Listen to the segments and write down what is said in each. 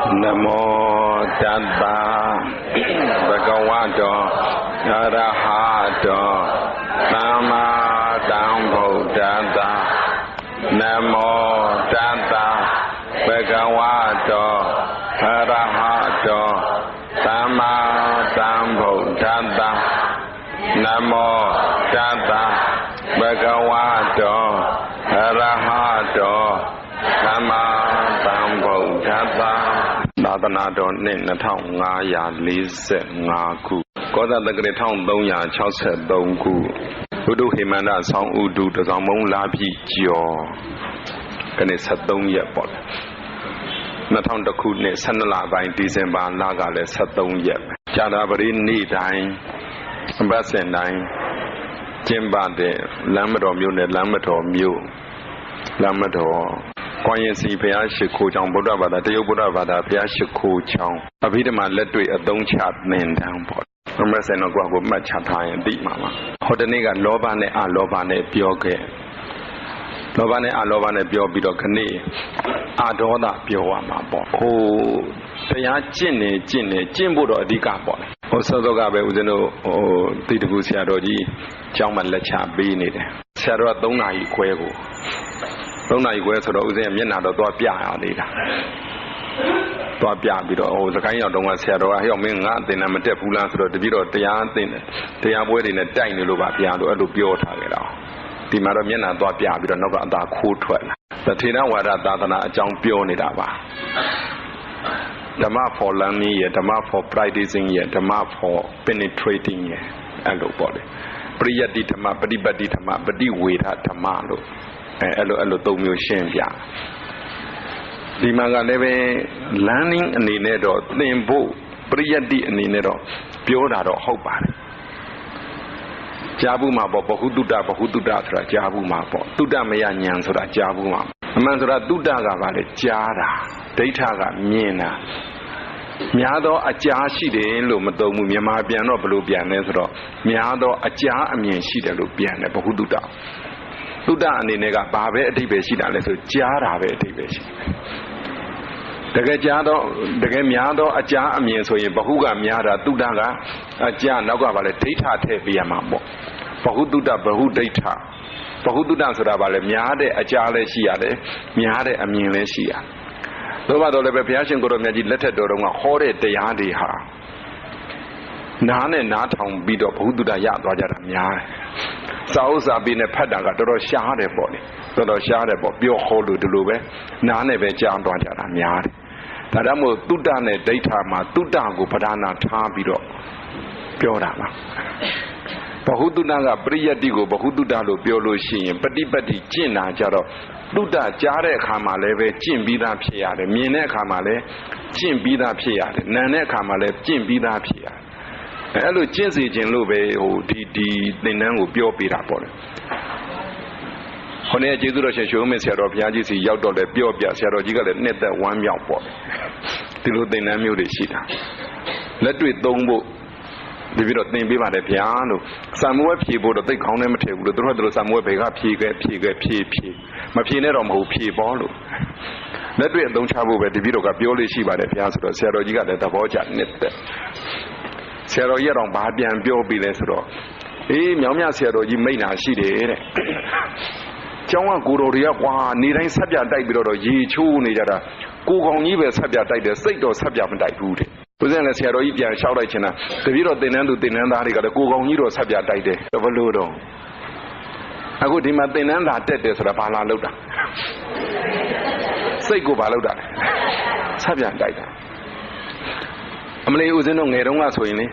Namo Tassa Bhagavato Arahato Samma Sambuddhassa Namo Tassa Bhagavato Arahato Samma Sambuddhassa Namo Tassa Bhagavato Arahato Samma Sambuddhassa သာသနာတော်နှစ်2545ခုကောဇာတက္ကရာ1363ခုဘုဒ္ဓဟိမန္တဆောင်းဥဒုတစောင်းမုံလာပြည့်ကျော်ကနေ့73ရက်ပေါ့2000ခုနှစ်12လပိုင်းဒီဇင်ဘာလကလည်း73ရက်ကြာတာပရိနေ့တိုင်းအပတ်စဉ်တိုင်းကျင်းပတဲ့လမ်းမတော်မြို့နယ်လမ်းမတော်မြို့လမ်းမတော်ကွန်ရင်စီဘုရားရှိခိုးချောင်းဗုဒ္ဓဘာသာတရုတ်ဗုဒ္ဓဘာသာဘုရားရှိခိုးချောင်းအဘိဓမ္မာလက်တွေ့အသုံးချသင်တန်းပေါ့အမဆန်တော့ကိုမှတ်ချထားရင်သိမှာပါဟောတနေ့ကလောဘနဲ့အလောဘနဲ့ပြောခဲ့လောဘနဲ့အလောဘနဲ့ပြောပြီးတော့ခဏအာဒေါသပြောရမှာပေါ့ဟိုတရားကျင့်နေကျင့်ဖို့တော့အဓိကပေါ့ဟိုစောစောကပဲဦးဇင်းတို့ဟိုတိတကူဆရာတော်ကြီးကျောင်းမှာလက်ချပေးနေတယ်ဆရာတော်က3နာရီခွဲကို3နာရီခွဲဆိုတော့ဦးဇင်းမျက်နှာတော့သွားပြရသေးတာသွားပြပြီးတော့ဟိုစကိုင်းရောက်တော့ကဆရာတော်ကဟဲ့မင်းငါအသင်နဲ့မတက်ဘူးလားဆိုတော့တပည့်တော်တရားအသင်တရားပွဲတွေနဲ့တိုက်နေလို့ပါဗျာလို့အဲ့လိုပြောထားကြတာဒီမှာတော့မျက်နှာသွားပြပြီးတော့နောက်ကအသာခိုးထွက်လာထေရဝါဒသာသနာအကြောင်းပြောနေတာပါဓမ္မ for learning ရဓမ္မ for practicing ရဓမ္မ for penetrating ရအဲ့လိုပေါ့လေပရိယတ္တိဓမ္မပฏิပတ်တိဓမ္မပฏิဝေဒဓမ္မလို့အဲ့လိုသုံးမျိုးရှင်းပြဒီမှာကလည်းပဲ learning အနေနဲ့တော့သင်ဖို့ပရိယတ္တိအနေနဲ့တော့ပြောတာတော့ဟုတ်ပါတယ်ကြားဘူးမှာပေါ့ဘဟုတုတ္တဆိုတာကြားဘူးမှာပေါ့တုတ္တမယဉာဏ်ဆိုတာကြားဘူးမှာအမှန်ဆိုတာတုတ္တကပါလေကြားတာဒိဋ္ဌကမြင်တာများသောအကြားရှိတယ်လို့မသုံးဘူးမြန်မာပြန်တော့ဘယ်လိုပြန်လဲဆိုတော့များသောအကြားအမြင်ရှိတယ်လို့ပြန်တယ်ဘဟုတုတ္တတုတ္တအနေနဲ့ကဘာပဲအဓိပ္ပာယ်ရှိတာလဲဆိုကြားတာပဲအဓိပ္ပာယ်ရှိတကယ်ကြားတော့တကယ်များသောအကြားအမြင်ဆိုရင်ဘဟုကများတာတုတ္တကအကြားနောက်ကပါလေဒိဋ္ဌထည့်ပြရမှာပေါ့ဘဟုတုတ္တဘဟုဒိဋ္ဌဘဟုတုတ္တဆိုတာပါလေများတဲ့အကြားလည်းရှိရတယ်များတဲ့အမြင်လည်းရှိရတယ်လို့ပါတော့လည်းပဲဘုရားရှင်ကိုယ်တော်မြတ်ကြီးလက်ထက်တော်တုန်းကဟောတဲ့တရားတွေဟာနားနဲ့နားထောင်ပြီးတော့ဘဟုတုတ္တရသွားကြတာများတယ်စာဥစ္စာပြီးနဲ့ဖတ်တာကတော်တော်ရှားတယ်ပေါ့လေတော်တော်ရှားတယ်ပေါ့ပြောဟောလို့ဒီလိုပဲနားနဲ့ပဲကြားသွားကြတာများတယ်ဒါကြောင့်မို့တုတ္တနဲ့ဒိဋ္ဌမှာတုတ္တကိုပဓာနာထားပြီးတော့ပြောတာပါဘဟုတုတ္တကပရိယတ္တိကိုဘဟုတုတ္တလို့ပြောလို့ရှိရင်ပฏิပတ်တိကျင့်တာကြတော့တုတ္တကြားတဲ့အခါမှာလည်းပဲကျင့်ပြီးသားဖြစ်ရတယ်မြင်တဲ့အခါမှာလည်းကျင့်ပြီးသားဖြစ်ရတယ်နားတဲ့အခါမှာလည်းကျင့်ပြီးသားဖြစ်ရတယ်အဲ့လိုကျင့်စေခြင်းလို့ပဲဟိုဒီသင်္นานကိုပြောပြတာပေါ့လေခေါင်းရဲ့ကျေးဇူးတော်ရှင်ရှုံးမင်းဆရာတော်ဘုရားကြီးစီရောက်တော့လဲပြောပြဆရာတော်ကြီးကလည်းနှစ်သက်ဝမ်းမြောက်ပေါ့ဒီလိုသင်္นานမျိုးတွေရှိတာလက်တွေ့သုံးဖို့ဒီပြီးတော့သင်ပေးပါတယ်ဗျာလို့စာမွေးဖြေဖို့တော့သိကောင်းလည်းမထည့်ဘူးလို့တို့စာမွေးဘယ်ကဖြေခဲ့မဖြေနဲ့တော့မဟုတ်ဖြေပေါ်လို့လက်တွေ့အသုံးချဖို့ပဲဒီပြီးတော့ကပြောလို့ရှိပါတယ်ဗျာဆိုတော့ဆရာတော်ကြီးကလည်းသဘောကျနှစ်သက်ဆရာတော်ကြီးကတော့ဘာပြန်ပြောပြီးလဲဆိုတော့အေးမြောင်မြဆရာတော်ကြီးမိန့်တာရှိတယ်တဲ့ကျောင်းကကိုတော်တွေကကွာနေတိုင်းဆက်ပြတိုက်ပြီးတော့ရေချိုးနေကြတာကိုကောင်ကြီးပဲဆက်ပြတိုက်တယ်စိတ်တော့ဆက်ပြမတိုက်ဘူးတဲ့ဦးဇင်းလည်းဆရာတော်ကြီးပြန်လျှောက်လိုက်ချင်တာတပည့်တော်သင်တန်းသူသင်တန်းသားတွေကလည်းကိုကောင်ကြီးတော့ဆက်ပြတိုက်တယ်ဘယ်လိုတော့အခုဒီမှာသင်တန်းသာတက်တယ်ဆိုတာဘာလာလောက်တာစိတ်ကိုဘာလောက်တာလဲဆက်ပြတိုက်တာအမလေးဦးဇင်းတို့ငယ်တုန်းကဆိုရင်လေ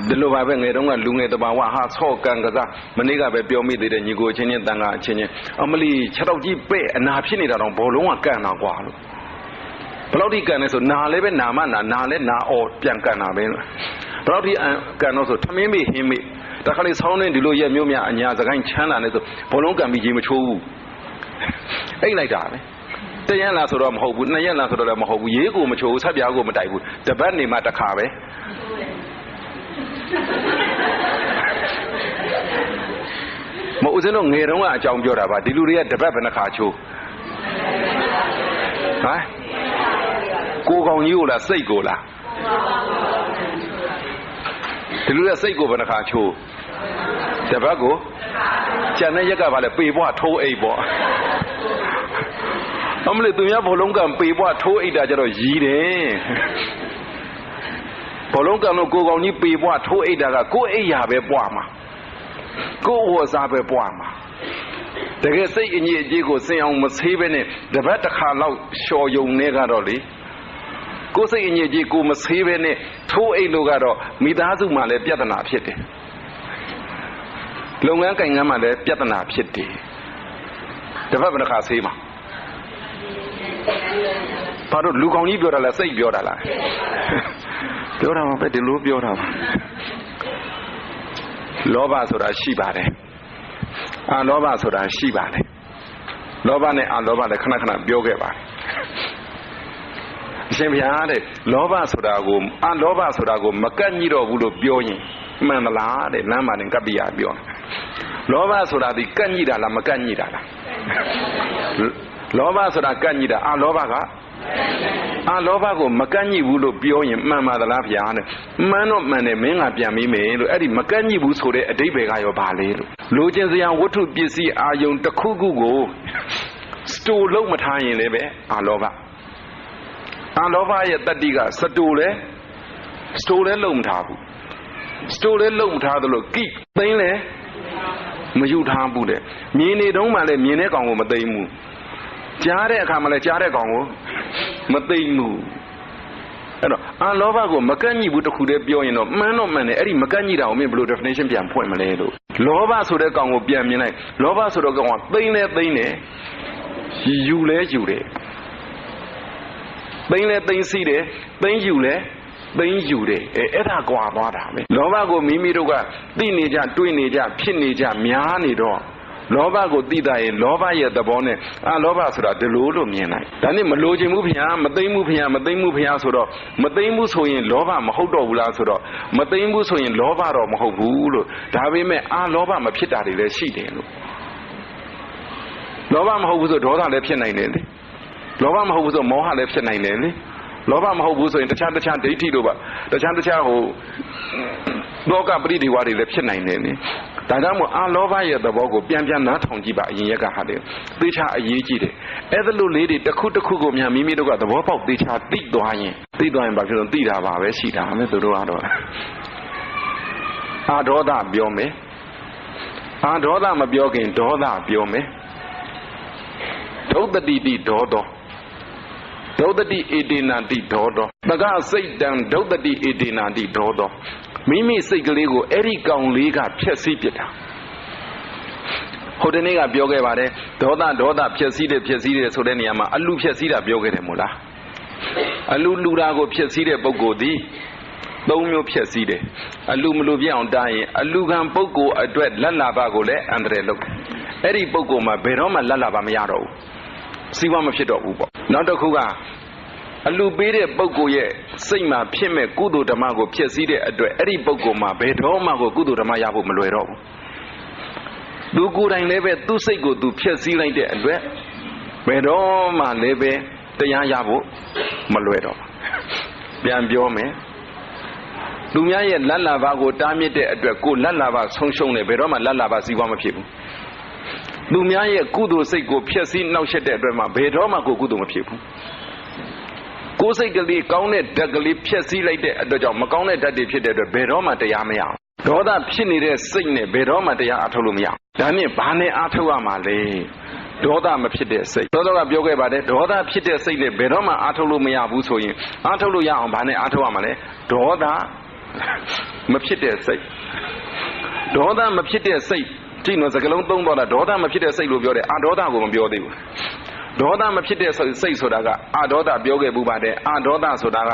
ဒီလိုပါပဲငယ်တုန်းကလူငယ်တဘာဝဟာဆော့ကန်ကစားမနေ့ကပဲပြောမိသေးတယ်ညီကိုချင်းချင်းတန်ခါချင်းချင်းအမလေး6တော့ကြီးပဲ့အနာဖြစ်နေတာတော့ဘောလုံးကကန်တာကွာလို့ဘယ်လောက်ထိကန်လဲဆိုနာလည်းပဲနာမနာလည်းနာအော်ပြန်ကန်တာပဲဘယ်လောက်ထိကန်တော့ဆိုထမင်းမေဟင်းမေတခါလေဆောင်းနေဒီလိုရဲ့မျိုးများအညာစကိုင်းချမ်းလာနေဆိုဘောလုံးကန်ပြီးကြီးမချိုးဘူးအိတ်လိုက်တာပဲတရက်လားဆိုတော့မဟုတ်ဘူး2ရက်လားဆိုတော့လည်းမဟုတ်ဘူးရေးကိုမချိုးဘူးဆက်ပြားကိုမတိုက်ဘူးတပတ်နေမှတစ်ခါပဲမဦးစင်းတို့ငယ်တုန်းကအကြောင်းပြောတာပါဒီလူတွေကတပတ်ဘယ်နှခါချိုးဟမ် ကိုကောင်ကြီးကိုလားစိတ်ကိုလားဒီလိုစိတ်ကိုဘယ်နှခါချိုးတပတ်ကိုကျန်တဲ့ရက်ကပါလေပေပွားထိုးအိတ်ပေါ့အမလေးသူများဘောလုံးကပေပွားထိုးအိတ်တာကြတော့ရီးတယ်ဘောလုံးကတော့ကိုကောင်ကြီးပေပွားထိုးအိတ်တာကကိုအိတ်ရပဲပွားမှာကိုဝစားပဲပွားမှာတကယ်စိတ်အညစ်အကြေးကိုစင်အောင်မဆေးပဲနဲ့တပတ်တစ်ခါလောက်လျှော်ယုံနေကတော့လေကိုစိတ်အညစ်အကြေးကိုမဆေးပဲနဲ့ထိုးအိတ်လို့ကတော့မိသားစုမှာလည်းပြဿနာဖြစ်တယ်လုပ်ငန်းကိုင်ငန်းမှာလည်းပြဿနာဖြစ်တယ်တပတ်ဘယ်နှခါဆေးမှာဘာလို့လူကောင်ကြီးပြောတာလားစိတ်ပြောတာလားပြောတာမှပဲဒီလိုပြောတာပါလောဘဆိုတာရှိပါတယ်အာလောဘဆိုတာရှိပါတယ်လောဘနဲ့အာလောဘလည်းခဏခဏပြောခဲ့ပါတယ်အရှင်ဘုရားတဲ့လောဘဆိုတာကိုအာလောဘဆိုတာကိုမကန့်ညိတော့ဘူးလို့ပြောရင်မှန်သလားတဲ့လမ်းမှာတင်ကပ္ပိယပြောလောဘဆိုတာဒီကန့်ညိတာလားမကန့်ညိတာလားလောဘဆိုတာကန့်ညိတာအာလောဘကအာလောဘကိုမကန့်ညိဘူးလို့ပြောရင်မှန်ပါသလားဗျာတဲ့မှန်တော့မှန်တယ်မင်းကပြန်ပြီးမယ်လို့အဲ့ဒီမကန့်ညိဘူးဆိုတဲ့အဓိပ္ပာယ်ကရောဘာလဲလို့လိုချင်စရာဝတ္ထုပစ္စည်းအာယုံတစ်ခုခုကိုစတိုလုံးမထားရင်လည်းပဲအာလောဘရဲ့တတ္တိကစတိုလဲလုံးမထားဘူးစတိုလဲလုံးမထားသလိုကိသိမ့်လဲမယူထားဘူးတဲ့မြင်နေတုန်းမှလည်းမြင်တဲ့ကောင်ကိုမသိမ့်ဘူးကြားတဲ့အခါမှလည်းကြားတဲ့ကောင်ကိုမသိမ့်ဘူးအဲ့တော့အာလောဘကိုမကန့်ညိဘူးတခုတည်းပြောရင်တော့မှန်တော့မှန်တယ်အဲ့ဒီမကန့်ညိတာကိုမင်းဘယ်လို definition ပြန်ဖွင့်မလဲလို့လောဘဆိုတဲ့ကောင်ကိုပြန်မြင်လိုက်လောဘဆိုတဲ့ကောင်ကသိမ့်လဲသိမ့်တယ်ယူလဲယူတယ်သိမ့်လဲသိမ့်စီးတယ်သိမ့်ယူလဲသိမ့်ယူတယ်အဲ့ဒါကွာသွားတာပဲလောဘကိုမိမိတို့ကသိနေကြတွေးနေကြဖြစ်နေကြများနေတော့လောဘကိုသိတာရင်လောဘရဲ့သဘောနဲ့အာလောဘဆိုတာဒီလိုလို့မြင်လိုက်ဒါနဲ့မလိုချင်ဘူးဗျာမသိမ့်ဘူးဗျာမသိမ့်ဘူးဗျာဆိုတော့မသိမ့်ဘူးဆိုရင်လောဘမဟုတ်တော့ဘူးလားဆိုတော့မသိမ့်ဘူးဆိုရင်လောဘတော့မဟုတ်ဘူးလို့ဒါပေမဲ့အာလောဘမဖြစ်တာတွေလည်းရှိတယ်လို့လောဘမဟုတ်ဘူးဆိုဒေါသလည်းဖြစ်နိုင်တယ်လေလောဘမဟုတ်ဘူးဆိုမောဟလည်းဖြစ်နိုင်တယ်လေလောဘမဟုတ်ဘူးဆိုရင်တခြားဒိဋ္ဌိတို့ပါတခြားဟိုလောကပရိဒီဝါတွေလည်းဖြစ်နိုင်တယ်လေဒါကြောင့်မို့အာလောဘရဲ့သဘောကိုပြန်နားထောင်ကြည့်ပါအရင်ရက်ကဟာတယ်သေချာအရေးကြီးတယ်အဲ့ဒါလိုလေးတွေတစ်ခုကိုများမိမိတို့ကသဘောပေါက်သေချာသိသွားရင်ဘာဖြစ်လို့သိတာပါပဲရှိတာမယ်သူတို့ကတော့အာဒေါသပြောမယ်အာဒေါသမပြောခင်ဒေါသပြောမယ်ဒုဋ္ဌတိတိဒေါသောဒုဋ္ဌတိဧတေနာတိဒေါသောတက္ကစိတ်တံဒုဋ္ဌတိဧတေနာတိဒေါသောမိမိစိတ်ကလေးကိုအဲ့ဒီကောင်လေးကဖျက်ဆီးပစ်တာဟိုတနေ့ကပြောခဲ့ပါတယ်ဒေါသဖျက်ဆီးတယ်ဆိုတဲ့နေရာမှာအလူဖျက်ဆီးတာပြောခဲ့တယ်မို့လားအလူလူတာကိုဖျက်ဆီးတဲ့ပုဂ္ဂိုလ်သည်သုံးမျိုးဖျက်ဆီးတယ်အလူမလူပြအောင်တားရင်အလူခံပုဂ္ဂိုလ်အတွက်လက်လာဘကိုလည်းအန္တရာယ်လုပ်အဲ့ဒီပုဂ္ဂိုလ်မှာဘယ်တော့မှလက်လာဘမရတော့ဘူးစီးပွားမဖြစ်တော့ဘူးပေါ့နောက်တစ်ခုကအလူပေးတဲ့ပုဂ္ဂိုလ်ရဲ့စိတ်မှာဖြစ်မဲ့ကုသိုလ်ဓမ္မကိုဖျက်ဆီးတဲ့အတွက်အဲ့ဒီပုဂ္ဂိုလ်မှာဘယ်တော့မှကိုကုသိုလ်ဓမ္မရဖို့မလွယ်တော့ဘူးသူကိုယ်တိုင်လည်းပဲသူ့စိတ်ကိုသူဖျက်ဆီးလိုက်တဲ့အတွက်ဘယ်တော့မှလည်းပဲတရားရဖို့မလွယ်တော့ဘူးပြန်ပြောမယ်သူများရဲ့လက်လာဘကိုတားမြစ်တဲ့အတွက်ကိုလက်လာဘဆုံးရှုံးတယ်ဘယ်တော့မှလက်လာဘစီးပွားမဖြစ်ဘူးသူများရဲ့ကုသိုလ်စိတ်ကိုဖျက်ဆီးနှောက်ယှက်တဲ့အတွက်မှဘယ်တော့မှကိုကုသိုလ်မဖြစ်ဘူးကိုယ်စိတ်ကလေးကောင်းတဲ့ဓာတ်ကလေးဖျက်ဆီးလိုက်တဲ့အတွက်ကြောင့်မကောင်းတဲ့ဓာတ်တွေဖြစ်တဲ့အတွက်ဘယ်တော့မှတရားမရအောင်ဒေါသဖြစ်နေတဲ့စိတ်နဲ့ဘယ်တော့မှတရားအထုတ်လို့မရအောင်ဒါနဲ့ဘာနဲ့အထုတ်ရမှာလဲဒေါသမဖြစ်တဲ့စိတ်သောသောကပြောခဲ့ပါတယ်ဒေါသဖြစ်တဲ့စိတ်နဲ့ဘယ်တော့မှအထုတ်လို့မရဘူးဆိုရင်အထုတ်လို့ရအောင်ဘာနဲ့အထုတ်ရမှာလဲဒေါသမဖြစ်တဲ့စိတ်ဒေါသမဖြစ်တဲ့စိတ်ကြည့်နော်စကလုံးသုံးတော့တာဒေါသမဖြစ်တဲ့စိတ်လို့ပြောတယ်အာဒေါသကိုမပြောသေးဘူးဒေါသမဖြစ်တဲ့စိတ်ဆိုတာကအာဒေါသပြောခဲ့ပူပါတယ်အာဒေါသဆိုတာက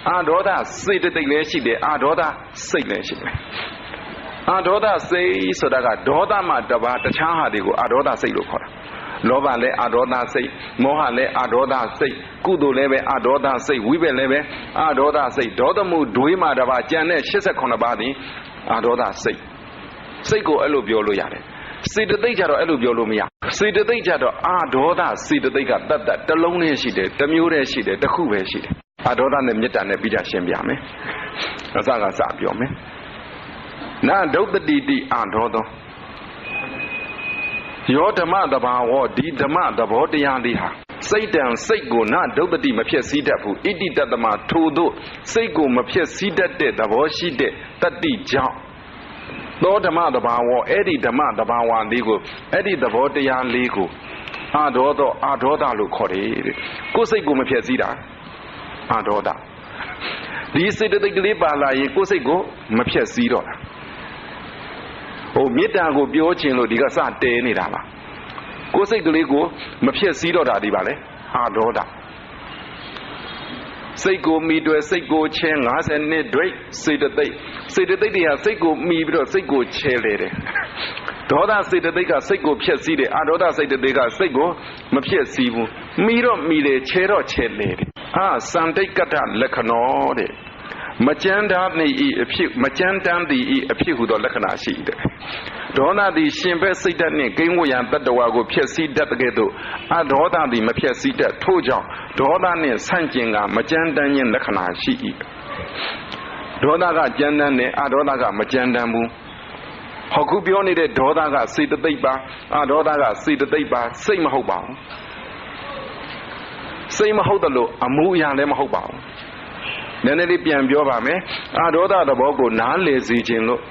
အာဒေါသစိတ်တိတ်လည်းရှိတယ်အာဒေါသစိတ်လည်းရှိတယ်အာဒေါသစိတ်ဆိုတာကဒေါသမတပါတခြားဟာတွေကိုအာဒေါသစိတ်လို့ခေါ်တာလောဘလည်းအာဒေါသစိတ်မောဟလည်းအာဒေါသစိတ်ကုသိုလ်လည်းပဲအာဒေါသစိတ်ဝိဘက်လည်းပဲအာဒေါသစိတ်ဒေါသမှုဒွေးမှာတပါကြံတဲ့89ပါးသည်အာဒေါသစိတ်ကိုအဲ့လိုပြောလို့ရတယ်စေတသိက်ကြတော့အဲ့လိုပြောလို့မရစေတသိက်ကြတော့အာဒေါသစေတသိက်ကတတ်တလုံးနဲ့ရှိတယ်တစ်မျိုးတည်းရှိတယ်တစ်ခုပဲရှိတယ် အာဒေါသနဲ့မေတ္တာနဲ့ပြီးတာရှင်းပြမယ်အစကစပြောမယ်နာဒုတ်တိတိအာဒေါသောယောဓမ္မတဘာဝဒီဓမ္မသဘောတရားလေးဟာစိတ်တံစိတ်ကိုနာဒုတ်တိမဖြစ်စည်းတတ်ဘူးဣတိတတမထို့သို့စိတ်ကိုမဖြစ်စည်းတတ်တဲ့သဘောရှိတဲ့တတိကြောင့်သောဓမ္မတဘာဝအဲ့ဒီဓမ္မတဘာဝလေးကိုအဲ့ဒီသဘောတရားလေးကိုအာဒေါသလို့ခေါ်တယ်တဲ့ကိုယ်စိတ်ကိုမဖြစ်စည်းတာအာဒေါသဒီစိတ်တိတ်ကလေးပါလာရင်ကိုယ်စိတ်ကိုမဖြစ်စည်းတော့တာဟိုမေတ္တာကိုပြောခြင်းလို့ဒီကစတဲနေတာပါကိုယ်စိတ်ကလေးကိုမဖြစ်စည်းတော့တာဒီပါလေအာဒေါသစိတ်ကိုမိတွေ့စိတ်ကိုချဲ50နှစ်တွေ့စေတသိက်တွေကစိတ်ကိုမိပြီးတော့စိတ်ကိုချဲလေတယ်ဒေါသစေတသိက်ကစိတ်ကိုဖျက်ဆီးတယ်အာဒေါသစေတသိက်ကစိတ်ကိုမဖျက်ဆီးဘူးမိတော့မိတယ်ချဲတော့ချဲလေတယ်စံတိတ်ကတ္တလက္ခဏောတဲ့မကြမ်းတမ်းသည်အဖြစ်ဟူသောလက္ခဏာရှိတယ်ဒေါသသည်ရှင်ဘက်စိတ်ဓာတ်နှင့်ကိန်းဝရံတတ္တဝါကိုဖျက်ဆီးတတ်တဲ့ကဲ့သို့အဒေါသသည်မဖျက်ဆီးတတ်ထို့ကြောင့်ဒေါသနှင့်ဆန့်ကျင်ကမကြမ်းတမ်းခြင်းလက္ခဏာရှိ၏ဒေါသကကြမ်းတမ်းတယ်အဒေါသကမကြမ်းတမ်းဘူးဟောခုပြောနေတဲ့ဒေါသကစေတသိက်ပါအဒေါသကစေတသိက်ပါစိတ်မဟုတ်ပါဘူးစိတ်မဟုတ်တယ်လို့အမှုအရာလည်းမဟုတ်ပါဘူးနည်းနည်းလေးပြန်ပြောပါမယ်အာဒေါသသဘောကိုနားလည်စေခြင်းလို့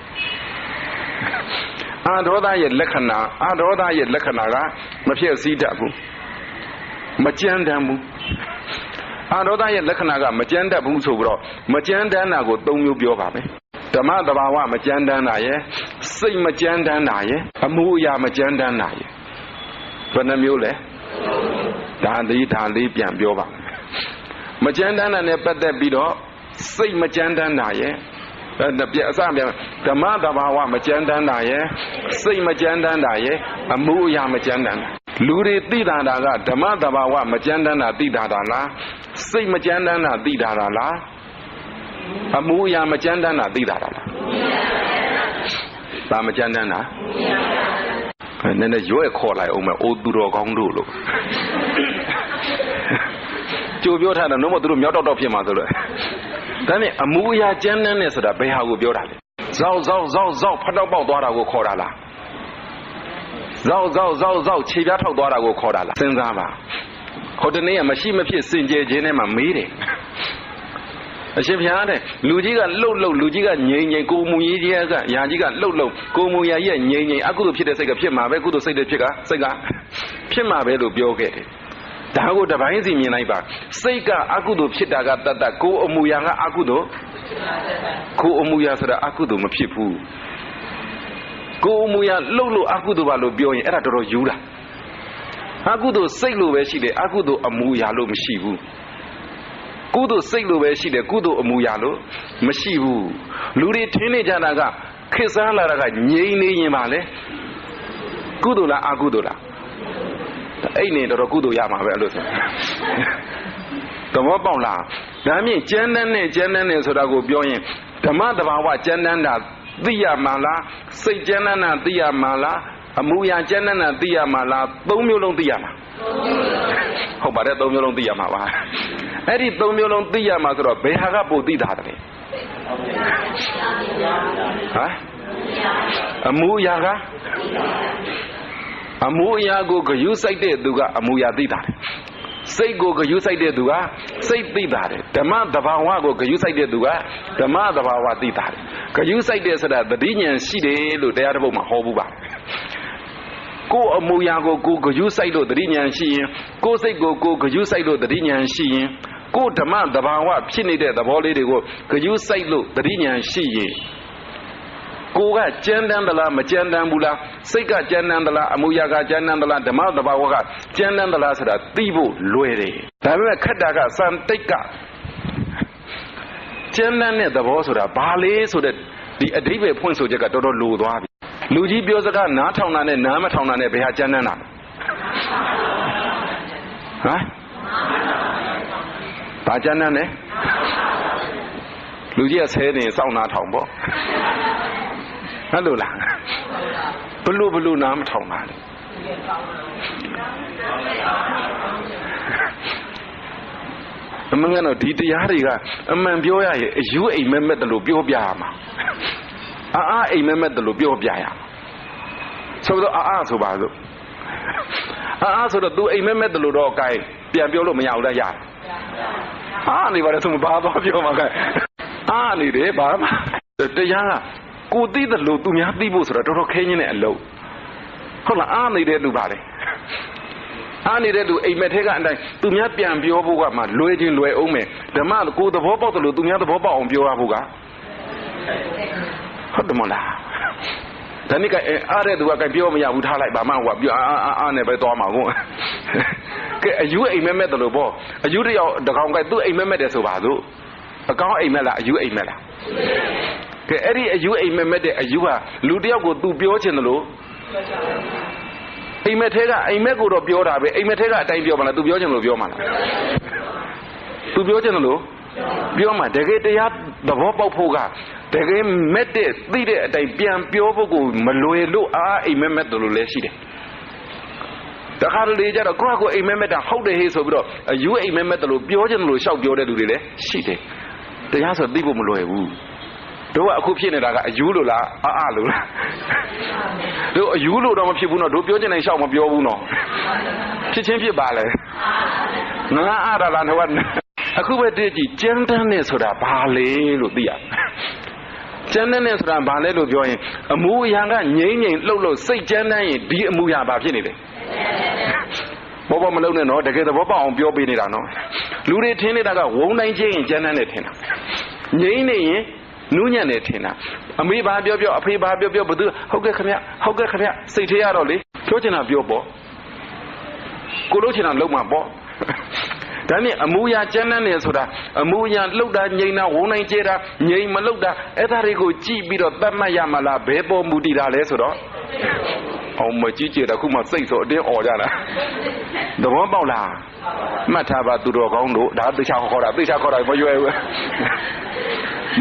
အာဒေါသရဲ့လက္ခဏာကမဖြစ်စည်းတတ်ဘူးမကြမ်းတမ်းဘူးအာဒေါသရဲ့လက္ခဏာကမကြမ်းတတ်ဘူးဆိုပြီးတော့မကြမ်းတမ်းတာကို၃မျိုးပြောပါမယ်ဓမ္မသဘာဝမကြမ်းတမ်းတာရဲ့စိတ်မကြမ်းတမ်းတာရဲ့အမှုအရာမကြမ်းတမ်းတာရဲ့ဘယ်နှမျိုးလဲဒါလေးပြန်ပြောပါမကြမ်းတမ်းတာနဲ့ပတ်သက်ပြီးတော့စိတ်မကြမ်းတမ်းတာရဲ့အစပြန်ဓမ္မသဘာဝမကြမ်းတမ်းတာရဲ့စိတ်မကြမ်းတမ်းတာရဲ့အမှုအရာမကြမ်းတမ်းတာလူတွေသိတာကဓမ္မသဘာဝမကြမ်းတမ်းတာသိတာလားစိတ်မကြမ်းတမ်းတာသိတာလားအမှုအရာမကြမ်းတမ်းတာသိတာလားဒါမကြမ်းတမ်းတာနည်းနည်းရွဲ့ခေါ်လိုက်အောင်မယ်အိုသူတော်ကောင်းတို့လို့ကြိုပြောထားတာနှုတ်မသူတို့မြောက်တော့ဖြစ်မှာဆိုလို့ဒါနဲ့အမူအရာကြမ်းတမ်းနေဆိုတာဘယ်ဟာကိုပြောတာလဲဇောက်ဖတ်တော့ပေါက်သွားတာကိုခေါ်တာလားဇောက်ခြေပြားထောက်သွားတာကိုခေါ်တာလားစဉ်းစားပါဟိုတနေ့ကမရှိမဖြစ်စင်ကြယ်ခြင်းနဲ့မှမေးတယ်အရှင်ဘုရားတဲ့လူကြီးကလှုပ်လူကြီးကငြိမ်ကိုမူကြီးကယာကြီးကလှုပ်ကိုမူယာကြီးကငြိမ်အကုသိုလ်ဖြစ်တဲ့စိတ်ကဖြစ်မှာပဲကုသိုလ်စိတ်တွေဖြစ်ဖြစ်မှာပဲလို့ပြောခဲ့တယ်ဒါကိုတပိုင်းစီမြင်လိုက်ပါစိတ်ကအကုသိုလ်ဖြစ်တာကတတ်ကိုအမူအရာကအကုသိုလ်ကိုအမူအရာဆိုတာအကုသိုလ်မဖြစ်ဘူးကိုအမူအရာလှုပ်အကုသိုလ်ပါလို့ပြောရင်အဲ့ဒါတော်တော်ယူတာအကုသိုလ်စိတ်လို့ပဲရှိတယ်အကုသိုလ်အမူအရာလို့မရှိဘူးကုသိုလ်စိတ်လို့ပဲရှိတယ်ကုသိုလ်အမူအရာလို့မရှိဘူးလူတွေထင်းနေကြတာကခေတ်စားလာတာကငြိမ်နေရင်ပါလေကုသိုလ်လားအကုသိုလ်လားအဲ့နေတော့ကုသိုလ်ရမှာပဲအဲ့လိုဆိုသဘောပေါက်လားဒါမြင့်ကျမ်းတမ်းနဲ့ဆိုတာကိုပြောရင်ဓမ္မတဘာဝကျမ်းတမ်းတာသိရမှာလားစိတ်ကျမ်းတမ်းတာသိရမှာလားအမူအရာကျမ်းတမ်းတာသိရမှာလား၃မျိုးလုံးသိရမှာဟုတ်ပါတယ်၃မျိုးလုံးသိရမှာပါအဲ့ဒီ၃မျိုးလုံးသိရမှာဆိုတော့ဘယ်ဟာကပိုသိတာလဲအမူအရာကအမူအရာကိုဂရုစိုက်တဲ့သူကအမူအရာသိတာတယ်စိတ်ကိုဂရုစိုက်တဲ့သူကစိတ်သိတာတယ်ဓမ္မသဘာဝကိုဂရုစိုက်တဲ့သူကဓမ္မသဘာဝသိတာတယ်ဂရုစိုက်တဲ့ဆိုတာသတိဉာဏ်ရှိတယ်လို့တရားတစ်ပုဒ်မှာဟောဘူးပါကိုယ်အမူအရာကိုကိုယ်ဂရုစိုက်လို့သတိဉာဏ်ရှိရင်ကိုယ်စိတ်ကိုကိုယ်ဂရုစိုက်လို့သတိဉာဏ်ရှိရင်ကိုယ်ဓမ္မသဘာဝဖြစ်နေတဲ့သဘောလေးတွေကိုဂရုစိုက်လို့သတိဉာဏ်ရှိရင်ကိုကကြမ်းတမ်းသလားမကြမ်းတမ်းဘူးလားစိတ်ကကြမ်းတမ်းသလားအမူအရာကကြမ်းတမ်းသလားဓမ္မသဘာဝကကြမ်းတမ်းသလားဆိုတာသိဖို့လွယ်တယ်ဒါပေမဲ့ခက်တာကစံတိတ်ကကြမ်းတမ်းတဲ့သဘောဆိုတာဘာလဲဆိုတဲ့ဒီအဓိပ္ပာယ်ဖွင့်ဆိုချက်ကတော်တော်လိုသွားပြီလူကြီးပြောစကားနားထောင်တာနဲ့နားမထောင်တာနဲ့ဘယ်ဟာကြမ်းတမ်းတာဘာကြမ်းတမ်းလဲလူကြီးကဆဲနေစောင့်နားထောင်ပေါ့ဟုတ်လို့လားဘလို့နားမထောင်ပါလေ မငန်းတော့ဒီတရားတွေကအမှန်ပြောရရင်အယူအိမ်မက်မက်တယ်လို့ပြောပြရမှာအားအိမ်မက်မက်တယ်လို့ပြောပြရမှာဆိုတော့ဆိုပါစို့ဆိုတော့ तू အိမ်မက်မက်တယ်လို့တော့ gain ပြန်ပြောလို့မရဘူးလားရတယ်နေပါလေဆိုမဘာသွားပြောမှာ gain နေတယ်ဘာမှတရားကကိုသိတယ်လို့သူများသိဖို့ဆိုတော့တော်တော်ခင်းနေတဲ့အလုပ်ဟုတ်လားနေတဲ့သူပါလေနေတဲ့သူအိမ်မက်ထဲကအတိုင်းသူများပြန်ပြောဖို့ကမှလွယ်ချင်းလွယ်အောင်မယ်ဓမ္မကိုသဘောပေါက်တယ်လို့သူများသဘောပေါက်အောင်ပြောရဖို့ကဟုတ်တယ်မလားဒါနိကအားတဲ့သူကပြောမရဘူးထားလိုက်ပါမှဟိုကပြောနဲ့ပဲသွားမှာကိုကဲအယူအိမ်မက်တယ်လို့ပေါ့အယူတယောက်တကောင်ကသူ့အိမ်မက်တယ်ဆိုပါစို့အကောင်အိမ်မက်လားအယူအိမ်မက်လားကဲအဲ့ဒီအယူအိမ်မက်တဲ့အယူဟာလူတယောက်ကိုသူပြောချင်တယ်လို့အိမ်မက်ထဲကအိမ်မက်ကိုတော့ပြောတာပဲအိမ်မက်ထဲကအတိုင်းပြောမှလားသူပြောချင်လို့ပြောမှလားသူပြောချင်တယ်လို့ပြောမှတကယ်တရားသဘောပေါက်ဖို့ကတကယ်မက်တဲ့သိတဲ့အတိုင်းပြန်ပြောဖို့ကိုမလွယ်လို့အိမ်မက်တယ်လို့လည်းရှိတယ်တခါတလေကျတော့ကိုယ့်ကိုအိမ်မက်တာဟုတ်တယ်ဟေးဆိုပြီးတော့အယူအိမ်မက်တယ်လို့ပြောချင်တယ်လို့ရှောက်ပြောတဲ့လူတွေလည်းရှိတယ်တရားဆိုသိဖို့မလွယ်ဘူးတို့ကအခုဖြစ်နေတာကအယူလို့လားလို့လားတို့အယူလို့တော့မဖြစ်ဘူးနော်တို့ပြောချင်တိုင်းရှောက်မပြောဘူးနော်ဖြစ်ချင်းဖြစ်ပါလေငါအားရလားတော့အခုပဲတည်းကြည့်ကျမ်းတမ်းနဲ့ဆိုတာဘာလဲလို့သိရကျမ်းတမ်းနဲ့ဆိုတာဘာလဲလို့ပြောရင်အမူအရာကငြိမ့်ငြိမ်လှုပ်လှုပ်စိတ်ကျမ်းတမ်းရင်ဒီအမူအရာဘာဖြစ်နေလဲဘောမလုံးနဲ့နော်တကယ်သဘောပေါက်အောင်ပြောပေးနေတာနော်လူတွေထင်နေတာကဝုန်းတိုင်းချင်းရင်ကျမ်းတမ်းနဲ့ထင်တာငြိမ့်နေရင်နူးညံ့နေထင်တာအမေဘာပြောအဖေဘာပြောဘသူဟုတ်ကဲ့ခင်ဗျစိတ်ထဲရတော့လေပြောချင်တာပြောပေါ့ကိုလို့ချင်တာလုံးမှာပေါ့ဒါနဲ့အမူအရာကျမ်းတမ်းနေဆိုတာအမူအရာလှုပ်တာငြိမ်တာဝုန်းတိုင်းကျဲတာငြိမ်မလှုပ်တာအဲ့ဒါတွေကိုကြည့်ပြီးတော့သတ်မှတ်ရမလားဘယ်ပေါ်မူတည်တာလဲဆိုတော့အောင်မကြည့်ကြတာခုမှစိတ်ဆိုအတင်းអော်ကြတာသဘောပေါက်လားမှတ်ထားပါသူတော်ကောင်းတို့ဒါသေချာခေါ်တာမရွယ်ဘူး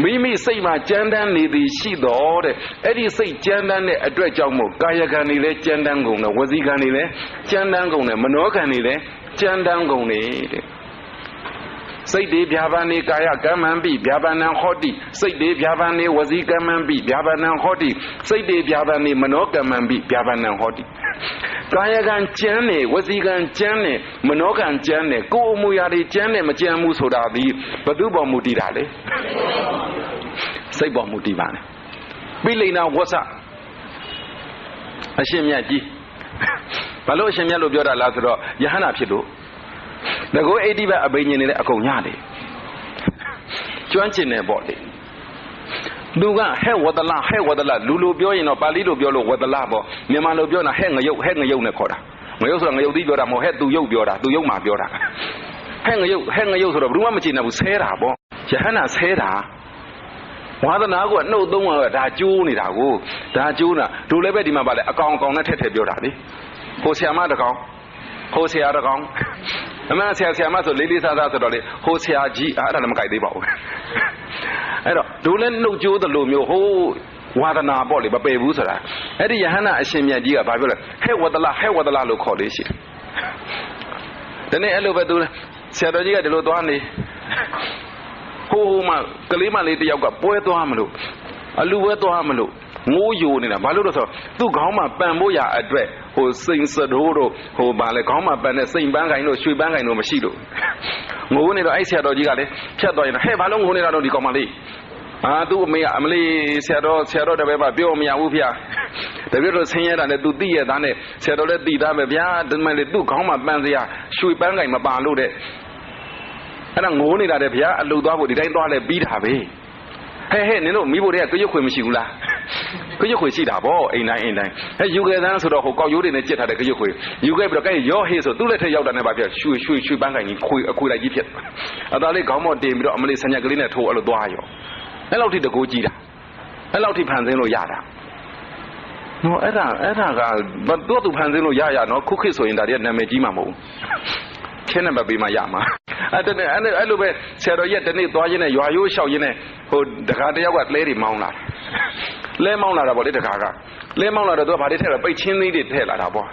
မိမိစိတ်မှာကြမ်းတမ်းနေသည်ရှိတော်တဲ့အဲ့ဒီစိတ်ကြမ်းတမ်းတဲ့အတွက်ကြောင့်မို့ကာယကံတွေလည်းကြမ်းတမ်းကုန်တယ်ဝစီကံတွေလည်းကြမ်းတမ်းကုန်တယ်မနောကံတွေလည်းကြမ်းတမ်းကုန်တယ်တဲ့စိတ်တွေဗျာပါနေကာယကမ္မံပိဗျာပါဏံဟောတိစိတ်တွေဗျာပါနေဝစီကမ္မံပိဗျာပါဏံဟောတိစိတ်တွေဗျာပါနေမနောကမ္မံပိဗျာပါဏံဟောတိကာယကံကျမ်းတယ်ဝစီကံကျမ်းတယ်မနောကံကျမ်းတယ်ကိုယ်အမူအရာတွေကျမ်းတယ်မကျမ်းဘူးဆိုတာဒီဘသူပေါ်မူတည်တာလေစိတ်ပေါ်မူတည်ပါနဲ့ပိလိန်နာဝဆအရှင်မြတ်ကြီးဘာလို့အရှင်မြတ်လို့ပြောတာလားဆိုတော့ယဟန္တာဖြစ်လို့ငကိုအိဋ္ဌိဘအဘိညာဉ်တွေလည်းအကုန်ရတယ်ကျွမ်းကျင်တယ်ပေါ့လေသူကဟဲ့ဝဒလလူလိုပြောရင်တော့ပါဠိလိုပြောလို့ဝဒလပေါ့မြန်မာလိုပြောတာဟဲ့ငရုတ်နဲ့ခေါ်တာငရုတ်ဆိုတာငရုတ်သီးပြောတာမဟုတ်ဟဲ့သူရုပ်ပြောတာသူရုပ်မှာပြောတာဟဲ့ငရုတ်ဆိုတော့ဘယ်သူမှမချင်ဘူးဆဲတာပေါ့ယဟန္တာဆဲတာဝါသနာကနှုတ်သုံးတာဒါကျိုးနေတာကိုဒါကျိုးတာတို့လည်းပဲဒီမှာပါလေအကောင်နဲ့ထက်ပြောတာလေဟိုဆရာမတကောင်ဟိုဆရာတကောင်အမှန်ဆရာမဆိုလေးစားဆိုတော့လေဟိုဆရာကြီးအဲ့ဒါလည်းမကြိုက်သေးပါဘူးအဲ့တော့တို့လည်းနှုတ်ကျိုးသလိုမျိုးဟိုဝါသနာပေါ့လေမပယ်ဘူးဆိုတာအဲ့ဒီယဟန္တာအရှင်မြတ်ကြီးကဘာပြောလဲဟဲ့ဝဒလလို့ခေါ်လေးရှိတယ်ဒီနေ့အဲ့လိုပဲသူဆရာတော်ကြီးကဒီလိုသွားနေဟိုမှကလေးမလေးတယောက်ကပွဲသွားမလို့အလူပွဲသွားမလို့ငိုးယိုနေတာဘာလို့လဲဆိုတော့သူ့ခေါင်းမှာပန်ဖို့ရအတွက်ဟိုစိန်စတိုးတို့ဟိုဗာလေခေါင်းမှာပန်တဲ့စိန်ပန်းကိုင်တို့ရွှေပန်းကိုင်တို့မရှိလို့ငိုးနေတော့အဲ့ဆရာတော်ကြီးကလည်းဖြတ်သွားရင်ဟဲ့ဘာလို့ငိုးနေတာတော့ဒီကောင်မလေးသူ့အမေကအမလေးဆရာတော်တပည့်ပါပြောမရဘူးဗျာတပည့်တော်ဆင်းရဲတာနဲ့သူသိရသားနဲ့ဆရာတော်လည်းသိသားပဲဗျာဒီမဲ့လေသူ့ခေါင်းမှာပန်စရာရွှေပန်းကိုင်မပါလို့တဲ့အဲ့ဒါငိုးနေတာတဲ့ဗျာအလုသွားဖို့ဒီတိုင်းသွားလဲပြီးတာပဲဟဲ့နင်တို့မိဖို့တွေကကြွခွေမရှိဘူးလားကြွခွေရှိတာဗောအိမ်တိုင်းဟဲ့ယူခဲ့သန်းဆိုတော့ဟိုကောက်ရိုးတွေနဲ့ကြက်ထားတဲ့ကြွခွေယူခဲ့ပြီးတော့ကဲရောဟေးဆိုသူ့လက်ထက်ရောက်တာနဲ့ပါပြရွှေပန်းကိုင်ကြီးအခွေလိုက်ကြီးဖြစ်အသားလေးခေါင်းမော့တင်ပြီးတော့အမလေးဆံညက်ကလေးနဲ့ထိုးအဲ့လိုသွားရောအဲ့လောက်ထိတကိုးကြီးတာအဲ့လောက်ထိဖန်ဆင်းလို့ရတာနော်အဲ့ဒါကတော့သူဖန်ဆင်းလို့ရနော်ခုခေတ်ဆိုရင်ဒါတွေကနာမည်ကြီးမှာမဟုတ်ဘူးချင်းနံပါတ်ပေးမှရမှာအဲ့လိုပဲဆရာတော်ရက်တနေ့သွားရင်းနဲ့ရွာရိုးလျှောက်ရင်းနဲ့ဟိုတခါတယောက်ကလဲတွေမောင်းလာလဲမောင်းလာတာပေါ့လေတခါကလဲမောင်းလာတော့သူကဘာတွေထည့်လဲပိတ်ချင်းသေးတွေထည့်လာတာပေါ့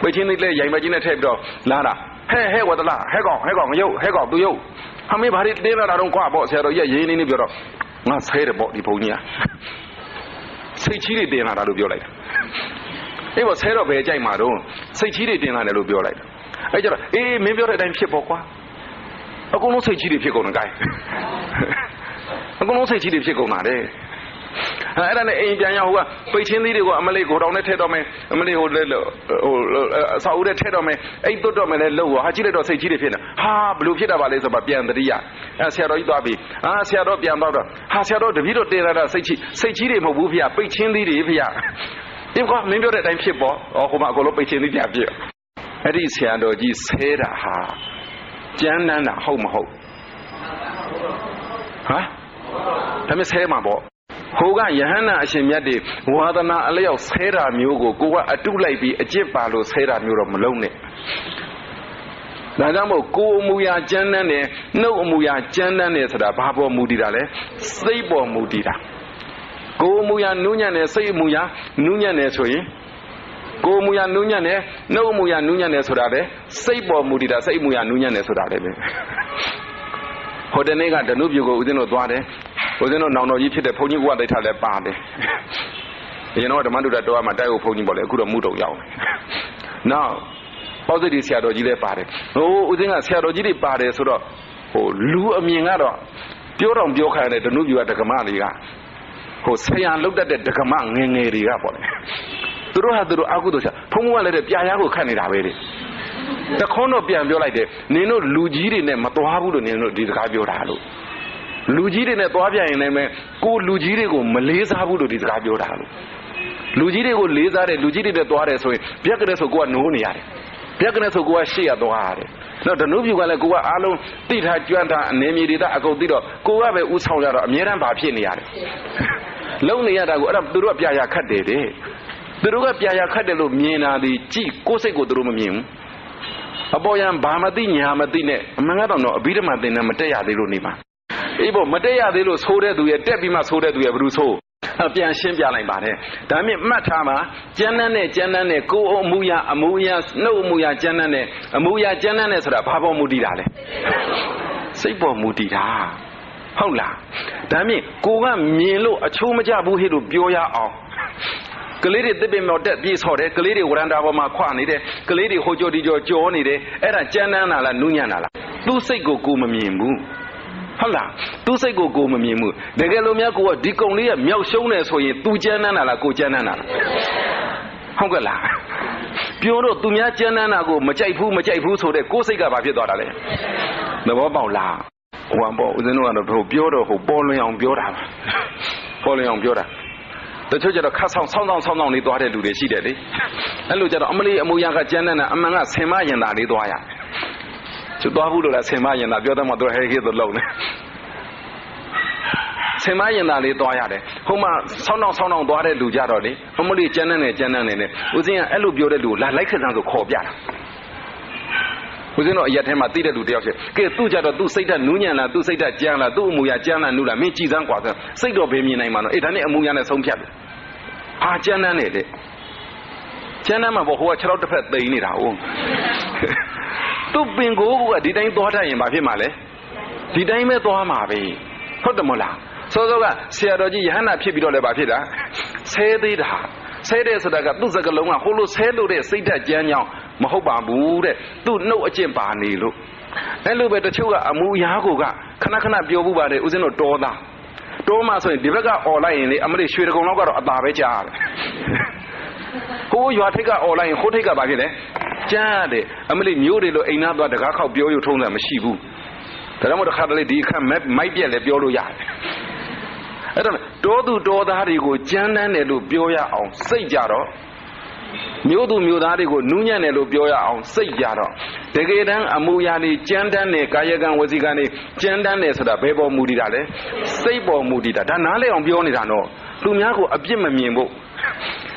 ပိတ်ချင်းသေးလဲရိုင်မကြီးနဲ့ထည့်ပြီးတော့လာတာ嘿，我的啦，还搞都有，还没把你领到那种挂包，现在也人你别说，我猜的包你包你啊，猜起的领到那都不要来的，我猜到别在马路，猜起的领到那都不要来的，叫了，没不要来，但撇包瓜，我公路猜起的撇够能改，我公路猜起的撇够哪的？အဲ့ဒါနဲ့အိမ်ပြန်ရောက်ဟိုကပိတ်ချင်းသီးတွေကိုအမလေးကိုတောင်နဲ့ထည့်တော့မယ်အမလေးဟိုအစာအုပ်နဲ့ထည့်တော့မယ်အိတ်သွတ်တော့မယ်လဲလို့ဟာကြည့်လိုက်တော့စိတ်ကြီးတွေဖြစ်နေဟာဘလို့ဖြစ်တာပါလဲဆိုတော့ပြန်တတိယဆရာတော်ကြီးသွားပြီဆရာတော်ပြန်တော့ဟာဆရာတော်တပည့်တော်တင်လာတာစိတ်ကြီးတွေမဟုတ်ဘူးဖေပိတ်ချင်းသီးတွေဖေဒီကမင်းပြောတဲ့အတိုင်းဖြစ်ပေါ့ဟိုမှာအကုန်လုံးပိတ်ချင်းသီးပြန်ပြအဲ့ဒီဆရာတော်ကြီးဆဲတာဟာကျမ်းနန်းတာဟုတ်မဟုတ်ဟာဒါမျိုးဆဲမှာပေါ့ဟိုကယဟန္တာအရှင်မြတ်တွေဝါဒနာအလျောက်ဆဲတာမျိုးကိုကိုကအတုလိုက်ပြီးအကျစ်ပါလို့ဆဲတာမျိုးတော့မလုံးနဲ့ဒါကြောင့်မို့ကိုအမူအရာကျမ်းတမ်းတယ်နှုတ်အမူအရာကျမ်းတမ်းတယ်ဆိုတာဘာပေါ်မူတည်တာလဲစိတ်ပေါ်မူတည်တာကိုအမူအရာနူးညံ့တယ်စိတ်အမူအရာနူးညံ့တယ်ဆိုရင်ကိုအမူအရာနူးညံ့တယ်နှုတ်အမူအရာနူးညံ့တယ်ဆိုတာလေစိတ်ပေါ်မူတည်တာစိတ်အမူအရာနူးညံ့တယ်ဆိုတာလေပဲဟိုတနေ့ကဓနုပြုကိုဦးဇင်းတို့သွားတယ်ဦးဇင်းတို့နောင်တော်ကြီးဖြစ်တဲ့ဘုန်းကြီးကတိတ်ထားလဲပါတယ်အရင်တော့ဓမ္မတုဒ္ဒတော်မှာတိုက်ကိုဘုန်းကြီးပေါ့လေအခုတော့မူတုံရောက်တယ်နောက်ပေါ့စိတ်ဒီဆရာတော်ကြီးလည်းပါတယ်ဟိုဦးဇင်းကဆရာတော်ကြီးတွေပါတယ်ဆိုတော့ဟိုလူအမြင်ကတော့ပြောတော့ပြောခိုင်းတဲ့ဓနုပြုကဒကမတွေကဟိုဆရာလုတ်တတ်တဲ့ဒကမငယ်ငယ်တွေကပေါ့လေသူတို့ဟာသူတို့အကုသိုလ်ဆရာဘုန်းကြီးကလည်းပြာရားကိုခတ်နေတာပဲလေတခေါင်းတော့ပြန်ပြောလိုက်တယ်နင်တို့လူကြီးတွေနဲ့မသွားဘူးလို့နင်တို့ဒီစကားပြောတာလို့လူကြီးတွေနဲ့သွားပြရင်လည်းကိုလူကြီးတွေကိုမလေးစားဘူးလို့ဒီစကားပြောတာလို့လူကြီးတွေကိုလေးစားတယ်လူကြီးတွေနဲ့သွားတယ်ဆိုရင်ပြက်ကလေးဆိုကိုကနိုးနေရတယ်ပြက်ကလေးဆိုကိုကရှေ့ရသွားရတယ်နော်ဓနုပြုကလည်းကိုကအားလုံးတိထားကျွမ်းထားအနေမြေတွေအကုန်သိတော့ကိုကပဲဥဆောင်ရတော့အမြဲတမ်းဘာဖြစ်နေရတယ်လုံနေရတာကိုအဲ့ဒါသူတို့ကပြာရခတ်တယ်တဲ့သူတို့ကပြာရခတ်တယ်လို့မြင်တာဒီကြည့်ကိုယ်စိတ်ကိုသူတို့မမြင်ဘူးအပေါ်ယံဘာမသိညာမသိနဲ့အမှန်ကတော့အဘိဓမ္မာသင်တန်းမတက်ရသေးလို့နေမှာအေးပေါ့မတက်ရသေးလို့ဆိုးတဲ့သူရဲ့တက်ပြီးမှဆိုးတဲ့သူရဲ့ဘယ်သူဆိုးပြန်ရှင်းပြလိုက်ပါတယ်ဒါမြင့်မှတ်ထားမှာကျမ်းမ်းနဲ့ကိုယ်အမူအရာနှုတ်အမူအရာကျမ်းမ်းနဲ့အမူအရာကျမ်းမ်းနဲ့ဆိုတာဘာပေါ်မူတည်တာလဲစိတ်ပေါ်မူတည်တာဟုတ်လားဒါမြင့်ကိုကမြင်လို့အချိုးမကျဘူးဟဲ့လို့ပြောရအောင်ကလေးတွေတစ်ပင်မြောက်တက်ပြေးဆော်တယ်ကလေးတွေဝရန်တာပေါ်မှာခွနေတယ်ကလေးတွေဟိုကြိုဒီကြိုကြောနေတယ်အဲ့ဒါကျမ်းမ်းတာလားနူးညံ့တာလားသူ့စိတ်ကိုမမြင်ဘူးဟုတ်လားသူ့စိတ်ကိုမမြင်ဘူးတကယ်လို့များကိုကဒီကုံလေးကမြောက်ရှုံးတယ်ဆိုရင်သူကျမ်းမ်းတာလားကိုကျမ်းမ်းတာလားဟုတ်ကဲ့လားပြောတော့သူများကျမ်းမ်းတာကိုမကြိုက်ဘူးဆိုတဲ့ကိုယ်စိတ်ကဘာဖြစ်သွားတာလဲသဘောပေါက်လားဟိုပေါ့ဦးဇင်းတို့ကတော့ပြောတော့ဟိုပေါ်လွင်အောင်ပြောတာပါပေါ်လွင်အောင်ပြောတာတချို့ကျတော့ခတ်ဆောင်းလေးသွားတဲ့လူတွေရှိတယ်လေအဲ့လိုကျတော့အမလီအမူအရာကကျမ်းမ်းတာအမှန်ကဆင်မရင်သာလေးသွားရကျသွားဘူးလို့လားဆင်မရင်သာပြောတယ်မှသူဟဲဟဲလို့လုံနေဆင်မရင်သာလေးသွားရတယ်ဟိုမှာဆောင်းသွားတဲ့လူကြတော့လေအမလီကျမ်းမ်းနေနဲ့ဦးဇင်းကအဲ့လိုပြောတဲ့လူလာလိုက်ခက်ဆန်းဆိုခေါ်ပြတာဦးဇင်းတို့အရက်ထဲမှာသိတဲ့လူတယောက်ရှိကဲသူ့ကြတော့သူ့စိတ်ဓာတ်နူးညံ့လားသူ့စိတ်ဓာတ်ကြမ်းလားသူ့အမူအရာကြမ်းလားနူးလားမင်းကြည်စမ်းกว่าစိတ်တော့ဘေးမြင်နိုင်မှာနော်ဒါနဲ့အမူအရာနဲ့ဆုံးဖြတ်တယ်ဟာကျမ်းမ်းနေတဲ့ကျမ်းမ်းမှာပေါ့ဟိုက6တစ်ဖက်သိမ့်နေတာဟုတ်သူ့ပင်ကိုကဒီတိုင်းသွားတတ်ရင်ဘာဖြစ်မှာလဲဒီတိုင်းပဲသွားမှာပဲဟုတ်တယ်မလားစောစောကဆရာတော်ကြီးယဟန္တာဖြစ်ပြီးတော့လည်းဘာဖြစ်တာဆဲသေးတာဆဲတဲ့ဆိုတာကသူ့စကလုံးကဟိုလိုဆဲလို့တဲ့စိတ်ဓာတ်ကြမ်းကြောင်းမဟုတ်ပါဘူးတဲ့သူ့နှုတ်အကျင့်ပါနေလို့အဲ့လိုပဲတချို့ကအမူအရာကိုကခဏပြောဘူးပါတယ်ဦးဇင်းတို့တောမှဆိုရင်ဒီဘက်ကអော်လိုက်ရင်လေအမလေးရွှေတကုံလောက်ကတော့အသာပဲကြားရတယ်ဟိုရွာထိပ်ကអော်လိုက်ရင်ဟိုထိပ်ကဘာဖြစ်လဲကြားတယ်အမလေးမျိုးတွေလို့အိမ်သားသွားတကားခောက်ပြောရုံထုံးတာမရှိဘူးဒါကြောင့်မို့တစ်ခါတလေဒီအခါမိုက်ပြက်လည်းပြောလို့ရတယ်အဲ့တော့တောသူတောသားတွေကိုကြမ်းတမ်းတယ်လို့ပြောရအောင်စိတ်ကြတော့မျိုးသူမျိုးသားတွေကိုနူးညံ့တယ်လို့ပြောရအောင်စိတ်ကြတော့တကယ်တမ်းအမူအရာတွေကြမ်းတမ်းတယ်ကာယကံဝစီကံတွေကြမ်းတမ်းတယ်ဆိုတာဘယ်ပေါ်မူတည်တာလဲစိတ်ပေါ်မူတည်တာဒါနားလည်အောင်ပြောနေတာနော်သူများကိုအပြစ်မမြင်ဖို့ဒါ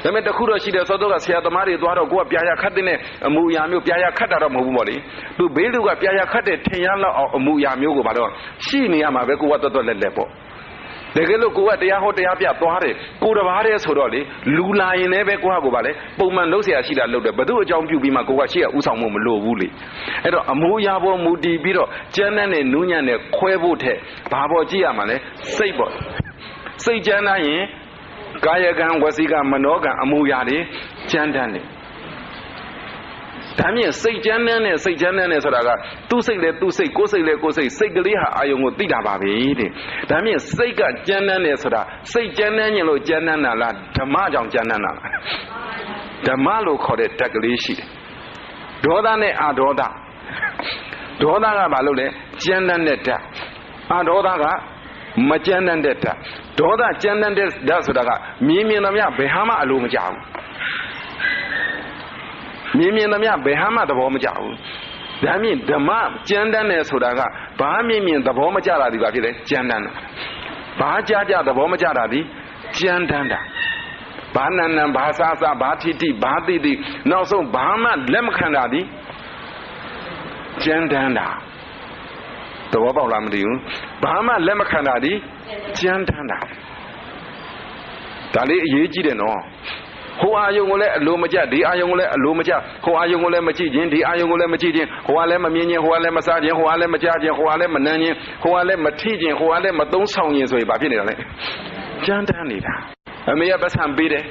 ပေမဲ့တခုတော့ရှိတယ်သောတော့ကဆရာသမားတွေသွားတော့ကိုကပြာရခတ်တဲ့အမူအရာမျိုးပြာရခတ်တာတော့မဟုတ်ဘူးပေါ့လေသူဘေးလူကပြာရခတ်တဲ့ထင်ရလောက်အောင်အမူအရာမျိုးကိုဘာလို့ရှိနေရမှာပဲကိုကတော်တော်လက်ပေါ့ တကယ်လို့ကိုကတရားဟောတရားပြသွားတယ်ကိုတပါးတည်းဆိုတော့လေလူလာရင်လည်းပဲကိုကပါလေပုံမှန်လှုပ်ရှားရှိတာလှုပ်တယ်ဘသူအကြောင်းပြုပြီးမှကိုကရှေ့ကဥဆောင်မှုမလိုဘူးလေအဲ့တော့အမိုးရပေါ်မူတည်ပြီးတော့ကျမ်းနဲ့နူးညံ့နဲ့ခွဲဖို့ထက်ဘာပေါ်ကြည့်ရမှာလဲစိတ်ပေါ်စိတ်ကျမ်းသားရင်ကာယကံဝစီကံမနောကံအမိုးရတွေကျမ်းတမ်းတယ်ဒါမြင်စိတ်ကျမ်းနဲ့စိတ်ကျမ်းနဲ့ဆိုတာကသူ့စိတ်လဲသူ့စိတ်ကိုယ်စိတ်လဲကိုယ်စိတ်စိတ်ကလေးဟာအာယုံကိုသိတာပါပဲတဲ့ဒါမြင်စိတ်ကကျမ်းနဲ့ဆိုတာစိတ်ကျမ်းနဲ့လို့ကျမ်းနဲ့လားဓမ္မကြောင့်ကျမ်းနဲ့လားဓမ္မလို့ခေါ်တဲ့ဓာတ်ကလေးရှိတယ်ဒေါသနဲ့အဒေါသဒေါသကဘာလို့လဲကျမ်းတဲ့ဓာတ်အဒေါသကမကျမ်းတဲ့ဓာတ်ဒေါသကျမ်းတဲ့ဓာတ်ဆိုတာကမြင်သမျှဘယ်ဟာမှအလိုမကျဘူးမြင်သမျှဘယ်ဟာမှသဘောမကျဘူးဒါမြင်ဓမ္မကျမ်းတမ်းတယ်ဆိုတာကဘာမြင်သဘောမကျတာဒီပါဖြစ်လဲကျမ်းတမ်းတာဘာကြသဘောမကျတာဒီကျမ်းတမ်းတာဘာနန္နဘာသာသာဘာတိတိဘာတိတိနောက်ဆုံးဘာမှလက်မခံတာဒီကျမ်းတမ်းတာသဘောပေါက်လားမသိဘူးဘာမှလက်မခံတာဒီကျမ်းတမ်းတာဒါလေးအရေးကြီးတယ်နော်ဟိုအာယုံကိုလည်းအလိုမကျဒီအာယုံကိုလည်းအလိုမကျဟိုအာယုံကိုလည်းမကြည့်ခြင်းဒီအာယုံကိုလည်းမကြည့်ခြင်းဟိုကလည်းမမြင်ခြင်းဟိုကလည်းမစားခြင်းဟိုကလည်းမကြားခြင်းဟိုကလည်းမနမ်းခြင်းဟိုကလည်းမထိခြင်းဟိုကလည်းမသုံးဆောင်ခြင်းဆိုရင်ဘာဖြစ်နေတာလဲကြမ်းတမ်းနေတာအမေကပတ်စံပေးတယ်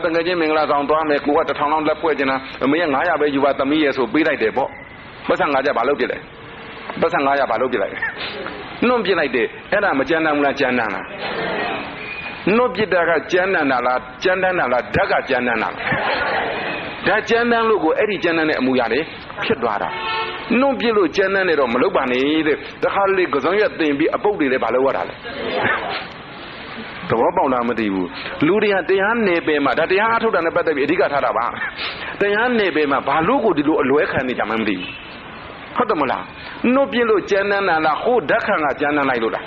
တငယ်ချင်းမင်္ဂလာဆောင်သွားမယ်ကိုက1000လောက်လက်ဖွဲ့ခြင်းလားအမေက900ပဲယူပါသမီးရဲ့ဆိုပေးလိုက်တယ်ပေါ့ပတ်စံ900ဘာလုပ်ပြစ်လဲပတ်စံ900ဘာလုပ်ပြစ်လိုက်နှုတ်ပြစ်လိုက်တယ်အဲ့ဒါမကြမ်းတမ်းဘူးလားကြမ်းတမ်းလားနှုတ်ပြစ်တာကကြမ်းတမ်းတာလားကြမ်းတမ်းတာလားဓာတ်ကကြမ်းတမ်းတာလားဓာတ်ကြမ်းတမ်းလို့ကိုအဲ့ဒီကြမ်းတမ်းတဲ့အမူအရာတွေဖြစ်သွားတာနှုတ်ပြစ်လို့ကြမ်းတမ်းနေတော့မလုပ်ပါနဲ့တဲ့တခါလေကစုံရက်တင်ပြီးအပုတ်တွေလည်းဘာလုပ်ရတာလဲသဘောပေါက်လားမသိဘူးလူတွေကတရားနယ်ပယ်မှာဒါတရားအထုတ်တာနဲ့ပတ်သက်ပြီးအဓိကထားတာပါတရားနယ်ပယ်မှာဘာလို့ကိုဒီလိုအလွဲခံနေကြမှမသိဘူးဟုတ်တယ်မလားနှုတ်ပြစ်လို့ကြမ်းတမ်းတာလားဟိုဓာတ်ခံကကြမ်းတမ်းလိုက်လို့လား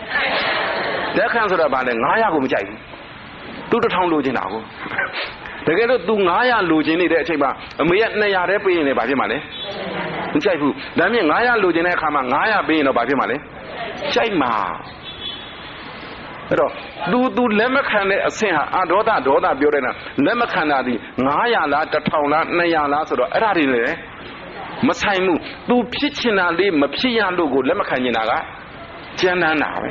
ဓာတ်ခံဆိုတာဘာလဲ900ကိုမကြိုက်ဘူးသူ1000လိုချင်တာကိုတကယ်လို့ तू 900လိုချင်နေတဲ့အချိန်မှာအမေက200တည်းပေးရင်လည်းဘာဖြစ်မှာလဲမကြိုက်ဘူးဒါမြင်900လိုချင်တဲ့အခါမှာ900ပေးရင်တော့ဘာဖြစ်မှာလဲကြိုက်မှာအဲ့တော့ तू လက်မခံတဲ့အဆင့်ဟာအဒေါသဒေါသပြောတဲ့နာလက်မခံတာဒီ900လား1000လား200လားဆိုတော့အဲ့ဒါတွေလည်းမဆိုင်ဘူး तू ဖြစ်ချင်တာလေးမဖြစ်ရလို့ကိုလက်မခံနေတာကကျမ်းတမ်းတာပဲ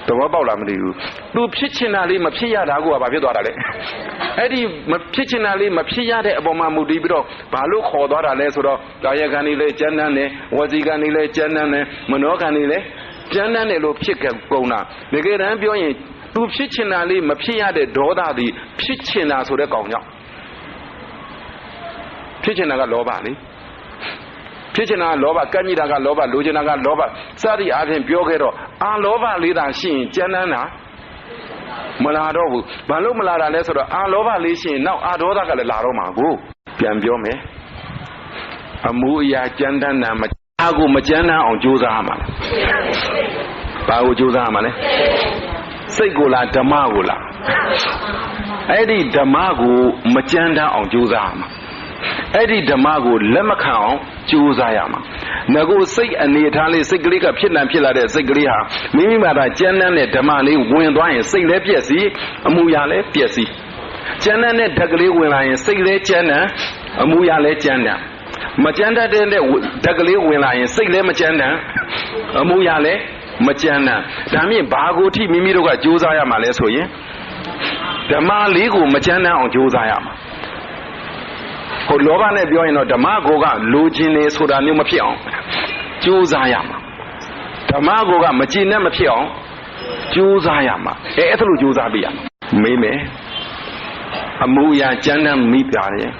သဘောပေါက်လားမသိဘူးသူဖြစ်ချင်တာလေးမဖြစ်ရတာကဘာဖြစ်သွားတာလဲအဲ့ဒီမဖြစ်ချင်တာလေးမဖြစ်ရတဲ့အပေါ်မှာမူတည်ပြီးတော့ဘာလို့ခေါ်သွားတာလဲဆိုတော့ကာယကံတွေလည်းကျမ်းတမ်းတယ်ဝစီကံတွေလည်းကျမ်းတမ်းတယ်မနောကံတွေလည်းကျမ်းတမ်းတယ်လို့ဖြစ်ကုန်တာတကယ်တမ်းပြောရင်သူဖြစ်ချင်တာလေးမဖြစ်ရတဲ့ဒေါသသည်ဖြစ်ချင်တာဆိုတဲ့ကောင်ကြောင့်ဖြစ်ချင်တာကလောဘလေဖြစ်ချင်တာကလောဘကန့်ကြီးတာကလောဘလိုချင်တာကလောဘစသည်အားဖြင့်ပြောခဲ့တော့အာလောဘလေးသာရှိရင်ကျမ်းတမ်းတာမလာတော့ဘူးဘာလို့မလာတာလဲဆိုတော့အာလောဘလေးရှိရင်နောက်အာဒေါသကလည်းလာတော့မှာကိုပြန်ပြောမယ်အမှုအရာကျမ်းတမ်းတာမအားကိုမကျမ်းတမ်းအောင်ကြိုးစားရမှာဘာကိုကြိုးစားရမှာလဲစိတ်ကိုလားဓမ္မကိုလားအဲ့ဒီဓမ္မကိုမကျမ်းတမ်းအောင်ကြိုးစားရမှာအဲ့ဒီဓမ္မကိုလက်မခံအောင်ကြိုးစားရမှာငါကိုစိတ်အနေထားလေးစိတ်ကလေးကဖြစ်လာတဲ့စိတ်ကလေးဟာမိမိမှာသာကျမ်းတမ်းတဲ့ဓမ္မလေးဝင်သွားရင်စိတ်လည်းပြည့်စည်အမှုရာလည်းပြည့်စည်ကျမ်းတမ်းတဲ့ဓာတ်ကလေးဝင်လာရင်စိတ်လည်းကျမ်းတမ်းအမှုရာလည်းကျမ်းတမ်းမကျမ်းတတ်တဲ့ဓာတ်ကလေးဝင်လာရင်စိတ်လည်းမကျမ်းတမ်းအမှုရာလည်းမကျမ်းတမ်းဒါမြင့်ဘာကိုထိမိမိတို့ကကြိုးစားရမှာလဲဆိုရင်ဓမ္မလေးကိုမကျမ်းတမ်းအောင်ကြိုးစားရမှာဟိုလောဘနဲ့ပြောရင်တော့ဓမ္မကိုကလိုချင်နေဆိုတာမျိုးမဖြစ်အောင်ကြိုးစားရမှာဓမ္မကိုကမကြည်နဲ့မဖြစ်အောင်ကြိုးစားရမှာအဲ့ဒါလိုကြိုးစားပြရမှာမေးမယ်အမှုရာကျမ်းတမ်းမိတာရဲ့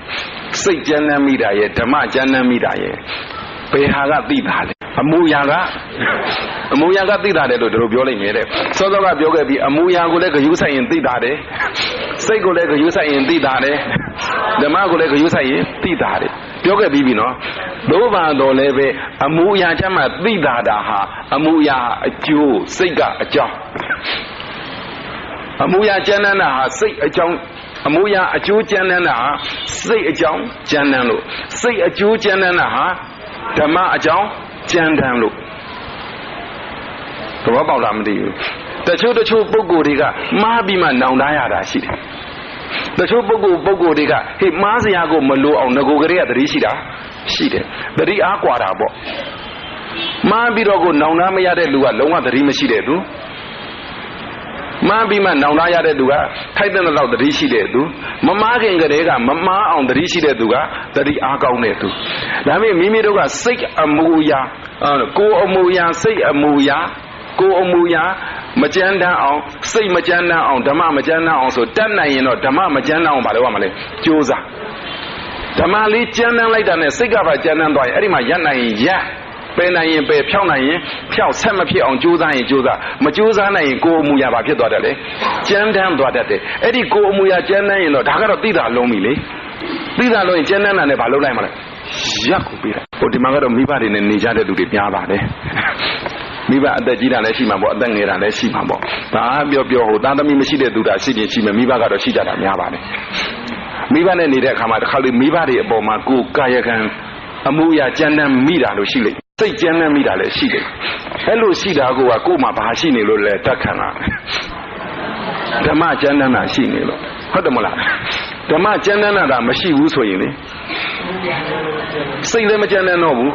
စိတ်ကျမ်းတမ်းမိတာရဲ့ဓမ္မကျမ်းတမ်းမိတာရဲ့ဘယ်ဟာကသိတာလဲအမှုရာကသိတာတယ်လို့တို့ပြောလိုက်နေတဲ့စောစောကပြောခဲ့ပြီးအမှုရာကိုလည်းဂရုစိုက်ရင်သိတာတယ်စိတ်ကိုလည်းဂရုစိုက်ရင်သိတာတယ်ဓမ္မကိုလည်းဂရုစိုက်ရင်သိတာတယ်ပြောခဲ့ပြီးပြီနော်တို့ပါတော့လည်းပဲအမှုရာချမ်းမှသိတာတာဟာအမှုရာအကျိုးစိတ်ကအကြောင်းအမှုရာကျမ်းမ်းတာဟာစိတ်အကြောင်းအမှုရာအကျိုးကျမ်းမ်းတာဟာစိတ်အကြောင်းကျမ်းမ်းလို့စိတ်အကျိုးကျမ်းမ်းတာဟာဓမ္မအကြောင်းကျမ်းမ်းလို့ တော့ပေါက်လာမသိဘူးတချို့ပုဂ္ဂိုလ်တွေကမှားပြီးမှနောင်တရတာရှိတယ်တချို့ပုဂ္ဂိုလ်တွေကဟေ့မှားစရာကိုမလိုအောင်ငကိုကလေးကသတိရှိတာရှိတယ်သတိအားကွာတာပေါ့မှားပြီးတော့ကိုနောင်တမရတဲ့လူကလုံးဝသတိမရှိတဲ့သူမှားပြီးမှနောင်တရတဲ့သူကထိုက်တဲ့လောက်သတိရှိတဲ့သူမမှားခင်ကတည်းကမမှားအောင်သတိရှိတဲ့သူကသတိအားကောင်းတဲ့သူဒါပေမဲ့မိမိတို့ကစိတ်အမူအရာကိုယ်အမူအရာစိတ်အမူအရာကိုယ်အမူအရာမကြမ်းတမ်းအောင်စိတ်မကြမ်းတမ်းအောင်ဓမ္မမကြမ်းတမ်းအောင်ဆိုတတ်နိုင်ရင်တော့ဓမ္မမကြမ်းတမ်းအောင်မလုပ်ရမလဲကြိုးစားဓမ္မလေးကြမ်းတမ်းလိုက်တာနဲ့စိတ်ကပါကြမ်းတမ်းသွားရင်အဲ့ဒီမှာရပ်နိုင်ရင်ရပ်ပယ်နိုင်ရင်ပယ်ဖြောင်းနိုင်ရင်ဖြောက်ဆက်မဖြစ်အောင်ကြိုးစားရင်ကြိုးစားမကြိုးစားနိုင်ရင်ကိုယ်အမူအရာဘာဖြစ်သွားတယ်လဲကြမ်းတမ်းသွားတတ်တယ်အဲ့ဒီကိုယ်အမူအရာကြမ်းတမ်းရင်တော့ဒါကတော့သိတာလုံးပြီလေသိတာလုံးရင်ကြမ်းတမ်းတာနဲ့ဘာလုပ်လိုက်မလဲရပ်ကိုပြီးတာဟိုဒီမှာကတော့မိဘတွေနဲ့နေကြတဲ့လူတွေများပါတယ်မိဘအသက်ကြီးတာလည်းရှိမှာပေါ့အသက်ငယ်တာလည်းရှိမှာပေါ့ဒါပြောဟိုသားသမီးမရှိတဲ့သူတာရှိရင်ရှိမယ်မိဘကတော့ရှိကြတာများပါတယ်မိဘနဲ့နေတဲ့အခါမှာတစ်ခါလေမိဘတွေအပေါ်မှာကိုယ်ကာယကံအမှုအရာကြမ်းတမ်းမိတာလို့ရှိလိမ့်စိတ်ကြမ်းတမ်းမိတာလည်းရှိလိမ့်အဲ့လိုရှိတာကိုယ်မှာဘာရှိနေလို့လဲတတ်ခံတာဓမ္မကြမ်းတမ်းတာရှိနေလို့ဟုတ်တယ်မလားဓမ္မကြမ်းတမ်းတာမရှိဘူးဆိုရင်လေစိတ်လည်းမကြမ်းတမ်းတော့ဘူး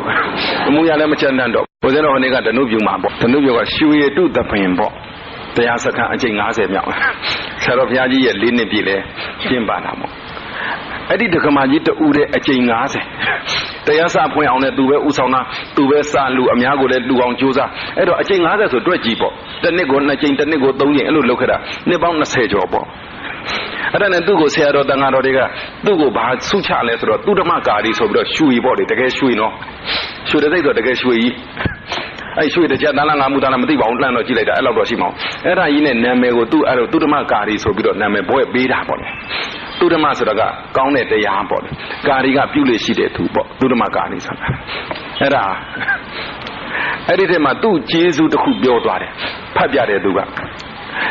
အမှုအရာလည်းမကြမ်းတမ်းတော့ဘုရားတော်ဟိုနေ့ကဓနုပြုမှာပေါ့ဓနုပြုကရွှေရတုသပင်ပေါ့တရားစခန်းအကျိန်90မြောက်ဆရာတော်ဘုရားကြီးရဲ့4နှစ်ပြည့်လဲကျင်းပတာပေါ့အဲ့ဒီဒကမာကြီးတူတဲ့အကျိန်90တရားစဖွင့်အောင်နဲ့သူပဲဥဆောင်တာသူပဲစလူအများကိုလည်းလူအောင်ကြိုးစားအဲ့တော့အကျိန်90ဆိုတွက်ကြည့်ပေါ့တစ်နှစ်ကို2ကျိန်တစ်နှစ်ကို3ကျိန်အဲ့လိုလုပ်ခဲ့တာနှစ်ပေါင်း20ကျော်ပေါ့အဲ့ဒါနဲ့သူ့ကိုဆရာတော်တန်ဃာတော်တွေကသူ့ကိုဘာဆုချလဲဆိုတော့သူဓမ္မကာရီဆိုပြီးတော့ရွှေပေါ့လေတကယ်ရွှေနော်ရွှေတဲ့စိတ်ဆိုတကယ်ရွှေကြီးအဲ့ရွှေတစ်ချက်တန်းလားငါမှုတန်းလားမသိပါဘူးလှမ်းတော့ကြည့်လိုက်တာအဲ့လောက်တော့ရှိမအောင်အဲ့ဒါကြီးနဲ့နာမည်ကိုသူ့အဲ့လိုသူဓမ္မကာရီဆိုပြီးတော့နာမည်ဘွဲ့ပေးတာပေါ့လေသူဓမ္မဆိုတာကကောင်းတဲ့တရားပေါ့လေကာရီကပြုလို့ရှိတဲ့သူပေါ့သူဓမ္မကာရီဆိုတာအဲ့ဒါအဲ့ဒီထဲမှာသူ့ကျေးဇူးတစ်ခုပြောသွားတယ်ဖတ်ပြတဲ့သူက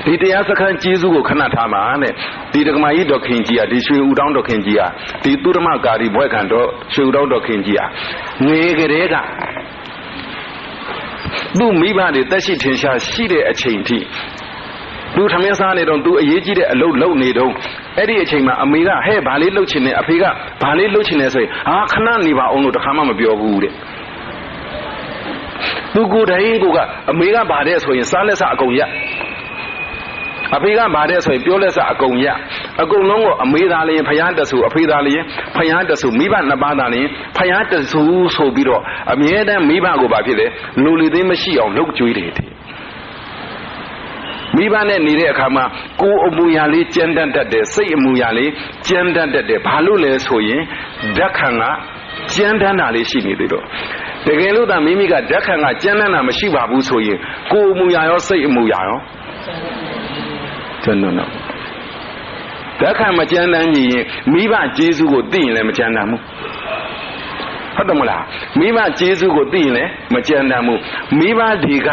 ဒီတရားစခန်းကျေးဇူးကိုခဏထားပါနဲ့ဒီဒကမာကြီးဒေါခင်ကြီးကဒီရွှေဦးတောင်းဒေါခင်ကြီးကဒီသူဓမ္မကာရီဘွဲ့ခံတော့ရွှေဦးတောင်းဒေါခင်ကြီးကငယ်ကလေးကသူ့မိဘတွေတက်ရှိထင်ရှားရှိတဲ့အချိန်ထိသူထမင်းစားနေတော့သူအရေးကြီးတဲ့အလုပ်လုပ်နေတော့အဲ့ဒီအချိန်မှာအမေကဟဲ့ဘာလေးလုပ်ချင်နေအဖေကဘာလေးလုပ်ချင်နေဆိုရင်ဟာခဏနေပါအောင်လို့တခါမှမပြောဘူးတဲ့သူကိုယ်တိုင်ကအမေကဘာတဲ့ဆိုရင်စားလက်စအကုန်ရက်အဖေကဗါတဲ့ဆိုရင်ပြောလက်စအကုန်ရအကုန်လုံးကိုအမေသားလျင်ဖယားတဆူအဖေသားလျင်ဖယားတဆူမိဘနှစ်ပါးသားလျင်ဖယားတဆူဆိုပြီးတော့အမြဲတမ်းမိဘကိုဘာဖြစ်လဲလူလီသိမရှိအောင်လှုပ်ကြွေးတယ်မိဘနဲ့နေတဲ့အခါမှာကိုယ်အမူအရာလေးကြမ်းတမ်းတတ်တယ်စိတ်အမူအရာလေးကြမ်းတမ်းတတ်တယ်ဘာလို့လဲဆိုရင်ဓာတ်ခံကကြမ်းတမ်းတာလေးရှိနေသေးတော့တကယ်လို့သာမိမိကဓာတ်ခံကကြမ်းတမ်းတာမရှိပါဘူးဆိုရင်ကိုယ်အမူအရာရောစိတ်အမူအရာရောနော်ဓာတ်ခံမကြမ်းတမ်းရင်မိဘကျေးဇူးကိုသိရင်လည်းမကြမ်းတမ်းဘူးဟုတ်တယ်မလားမိဘကျေးဇူးကိုသိရင်လည်းမကြမ်းတမ်းဘူးမိဘတွေက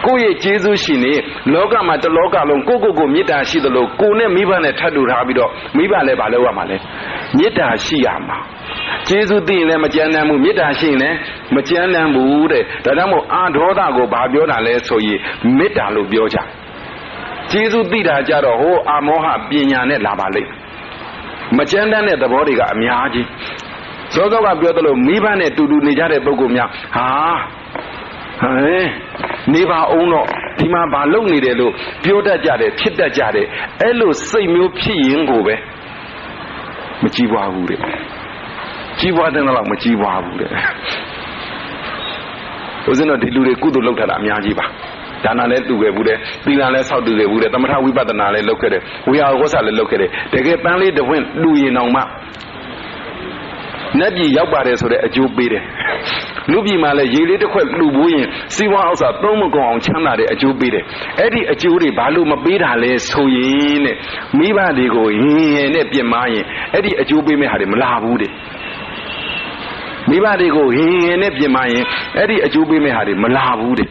ကိုယ့်ရဲ့ကျေးဇူးရှိနေလောကမှာတလောကလုံးကိုမေတ္တာရှိသလိုကိုနဲ့မိဘနဲ့ထပ်တူထားပြီးတော့မိဘလည်းမလုပ်ရမှာလဲမေတ္တာရှိရမှာကျေးဇူးသိရင်လည်းမကြမ်းတမ်းဘူးမေတ္တာရှိရင်လည်းမကြမ်းတမ်းဘူးတဲ့ဒါကြောင့်မို့အာဒေါသကိုဘာပြောတာလဲဆိုရင်မေတ္တာလို့ပြောကြကျေးဇူးသိတာကြတော့ဟိုအာမောဟပညာနဲ့လာပါလိမ့်မကြမ်းတမ်းတဲ့သဘောတွေကအများကြီးစောစောကပြောသလိုမိဘနဲ့တူတူနေကြတဲ့ပုဂ္ဂိုလ်များဟဲ့နေပါအောင်တော့ဒီမှာဘာလုပ်နေတယ်လို့ပြောတတ်ကြတယ်ဖြစ်တတ်ကြတယ်အဲ့လိုစိတ်မျိုးဖြစ်ရင်ကိုပဲမကြည်ပွားဘူးတဲ့ကြည်ပွားတဲ့တော့မကြည်ပွားဘူးတဲ့ဦးဇင်းတို့ဒီလူတွေကုသိုလ်လုပ်ထားတာအများကြီးပါဒါနလည်းတူခဲ့ဘူးတဲ့သီလလည်းဆောက်တူခဲ့ဘူးတဲ့သမထဝိပဿနာလည်းလုပ်ခဲ့တယ်ဝိဟာရဝဆလည်းလုပ်ခဲ့တယ်တကယ်ပန်းလေးတစ်ဝင့်လူရင်အောင်မှနတ်ပြည်ရောက်ပါတယ်ဆိုတဲ့အကျိုးပေးတယ်လူပြည်မှာလည်းရေလေးတစ်ခွက်လူပိုးရင်စီးပွားဥစ္စာသုံးမကုန်အောင်ချမ်းသာတဲ့အကျိုးပေးတယ်အဲ့ဒီအကျိုးတွေဘာလို့မပေးတာလဲဆိုရင်တဲ့မိဘတွေကိုဟင်းနဲ့ပြင်မရင်အဲ့ဒီအကျိုးပေးမဲ့ဟာတွေမလာဘူးတဲ့မိဘတွေကိုဟင်းနဲ့ပြင်မရင်အဲ့ဒီအကျိုးပေးမဲ့ဟာတွေမလာဘူးတဲ့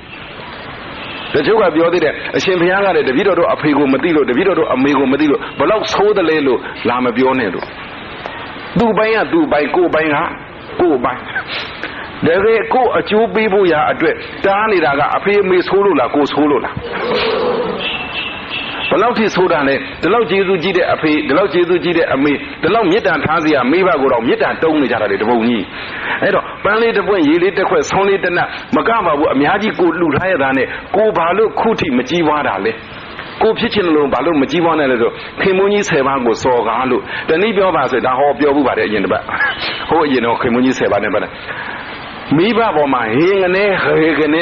တချို့ကပြောသေးတယ်အရှင်ဘုရားကလည်းတပည့်တော်တို့အဖေကိုမသိလို့တပည့်တော်တို့အမေကိုမသိလို့ဘလောက်ဆိုးတယ်လဲလို့လာမပြောနဲ့လို့သူ့ပိုင်းကသူ့ပိုင်းကိုယ်ပိုင်းကကိုယ်ပိုင်း တကယ်ကိုအကျိုးပေးဖို့ရာအတွက်တားနေတာကအဖေအမေဆိုးလို့လားကိုဆိုးလို့လားဘလောက်ထိဆိုတာလဲဒီလောက်ကျေးဇူးကြီးတဲ့အဖေဒီလောက်ကျေးဇူးကြီးတဲ့အမေဒီလောက်မေတ္တာထားစရာမိဘကိုတော့မေတ္တာတုံးနေကြတာလေတပုံကြီးအဲ့တော့ပန်းလေးတစ်ပွင့်ရေလေးတစ်ခွက်ဆောင်းလေးတစ်နက်မကပါဘူးအများကြီးကိုလှူထားရတာနဲ့ကိုဘာလို့ခုထိမကြီးပွားတာလဲကိုဖြစ်ချင်လို့ဘာလို့မကြီးပွားနိုင်လဲဆိုခင်မွန်းကြီး10ပါးကိုစော်ကားလို့တနည်းပြောပါဆိုဒါဟောပြောမှုပါတယ်အရင်တစ်ပတ်ဟိုအရင်တော့ခင်မွန်းကြီး10ပါးနဲ့ပတ်တယ်မိဘပေါ်မှာဟေငနဲ့ဟေကနေ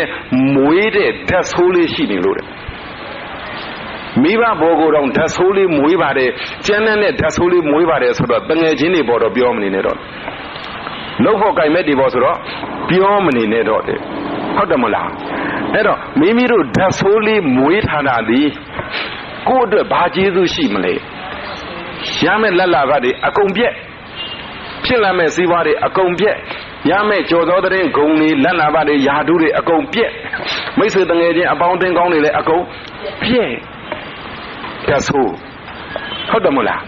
မွေးတဲ့ဓာတ်ဆိုးလေးရှိနေလို့တဲ့မိဘဘောကိုတော့ဓာတ်ဆိုးလေးမွေးပါတယ်ကျန်းတဲ့ဓာတ်ဆိုးလေးမွေးပါတယ်ဆိုတော့တငယ်ချင်းတွေပေါ်တော့ပြောမနေနဲ့တော့လှုပ်ဖို့ကြိုင်မဲ့တွေပေါ်ဆိုတော့ပြောမနေနဲ့တော့တဲ့ဟုတ်တယ်မလားအဲ့တော့မိမိတို့ဓာတ်ဆိုးလေးမွေးထားတာဒီကိုယ့်အတွက်ဘာကျေးဇူးရှိမလဲရမယ့်လက်လာဘတွေအကုန်ပြက်ဖြစ်လာမဲ့စီးပွားတွေအကုန်ပြက်ရမယ့်ကြော်သောတဲ့ဂုံတွေလက်လာဘတွေယာဓုတွေအကုန်ပြက်မိတ်ဆွေတငယ်ချင်းအပေါင်းအသင်းကောင်းတွေလည်းအကုန်ပြက်ဓာတ်ဆိုးဟုတ်တယ်မလား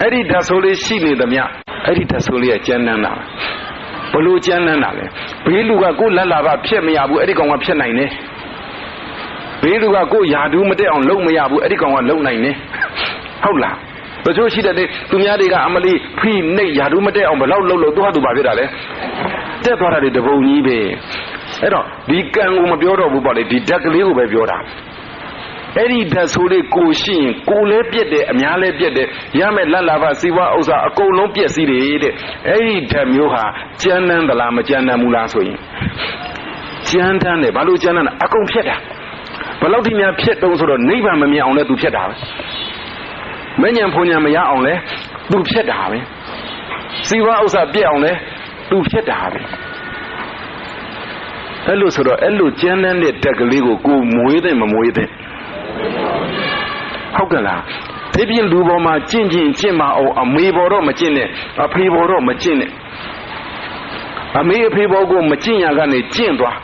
အဲ့ဒီဓာတ်ဆိုးလေးရှိနေသမျှအဲ့ဒီဓာတ်ဆိုးလေးကကျန်းတန်းတာဘလို့ကျန်းတန်းတာလဲဘေးလူကကိုယ်လက်လာဘဖြစ်မရဘူးအဲ့ဒီကောင်ကဖြစ်နိုင်တယ်ဘေးလူကကိုယ်ယာဓုမတက်အောင်လုပ်မရဘူးအဲ့ဒီကောင်ကလုပ်နိုင်တယ်ဟုတ်လားတချို့ရှိတဲ့သူများတွေကအမလီဖိနှိပ်ယာဓုမတက်အောင်ဘလောက်လှုပ်လို့သူဟာသူဘာဖြစ်တာလဲတက်သွားတာတွေတပုံကြီးပဲအဲ့တော့ဒီကံကိုမပြောတော့ဘူးပေါ့လေဒီဓာတ်ကလေးကိုပဲပြောတာအဲ့ဒီဓာတ်ဆိုးလေးကိုရှိရင်ကိုလည်းပြက်တယ်အများလည်းပြက်တယ်ရမယ်လက်လာဘစီဝါဥစ္စာအကုန်လုံးပြက်စီးတယ်တဲ့အဲ့ဒီဓာတ်မျိုးဟာကျန်းတန်းသလားမကျန်းတန်းဘူးလားဆိုရင်ကျန်းတန်းတယ်ဘာလို့ကျန်းတန်းလဲအကုန်ဖြစ်တာဘလောက်ထိများဖြစ်တုံးဆိုတော့နိဗ္ဗာန်မမြင်အောင်လဲသူဖြစ်တာပဲမဉ္ဇဉ်ဖုန်ဉ္ဇဉ်မရအောင်လဲသူဖြစ်တာပဲစီဝါဥစ္စာပြက်အောင်လဲသူဖြစ်တာပဲအဲ့လိုဆိုတော့အဲ့လိုကျန်းတန်းတဲ့ဓာတ်ကလေးကိုမွေးတဲ့မမွေးတဲ့ဟုတ်ကဲ့လားဒီပြင်လူပေါ်မှာကျင့်မအောင်အမေပေါ်တော့မကျင့်နဲ့အဖေပေါ်တော့မကျင့်နဲ့အမေအဖေပေါ်ကိုမကျင့်ရကနေကျင့်သွား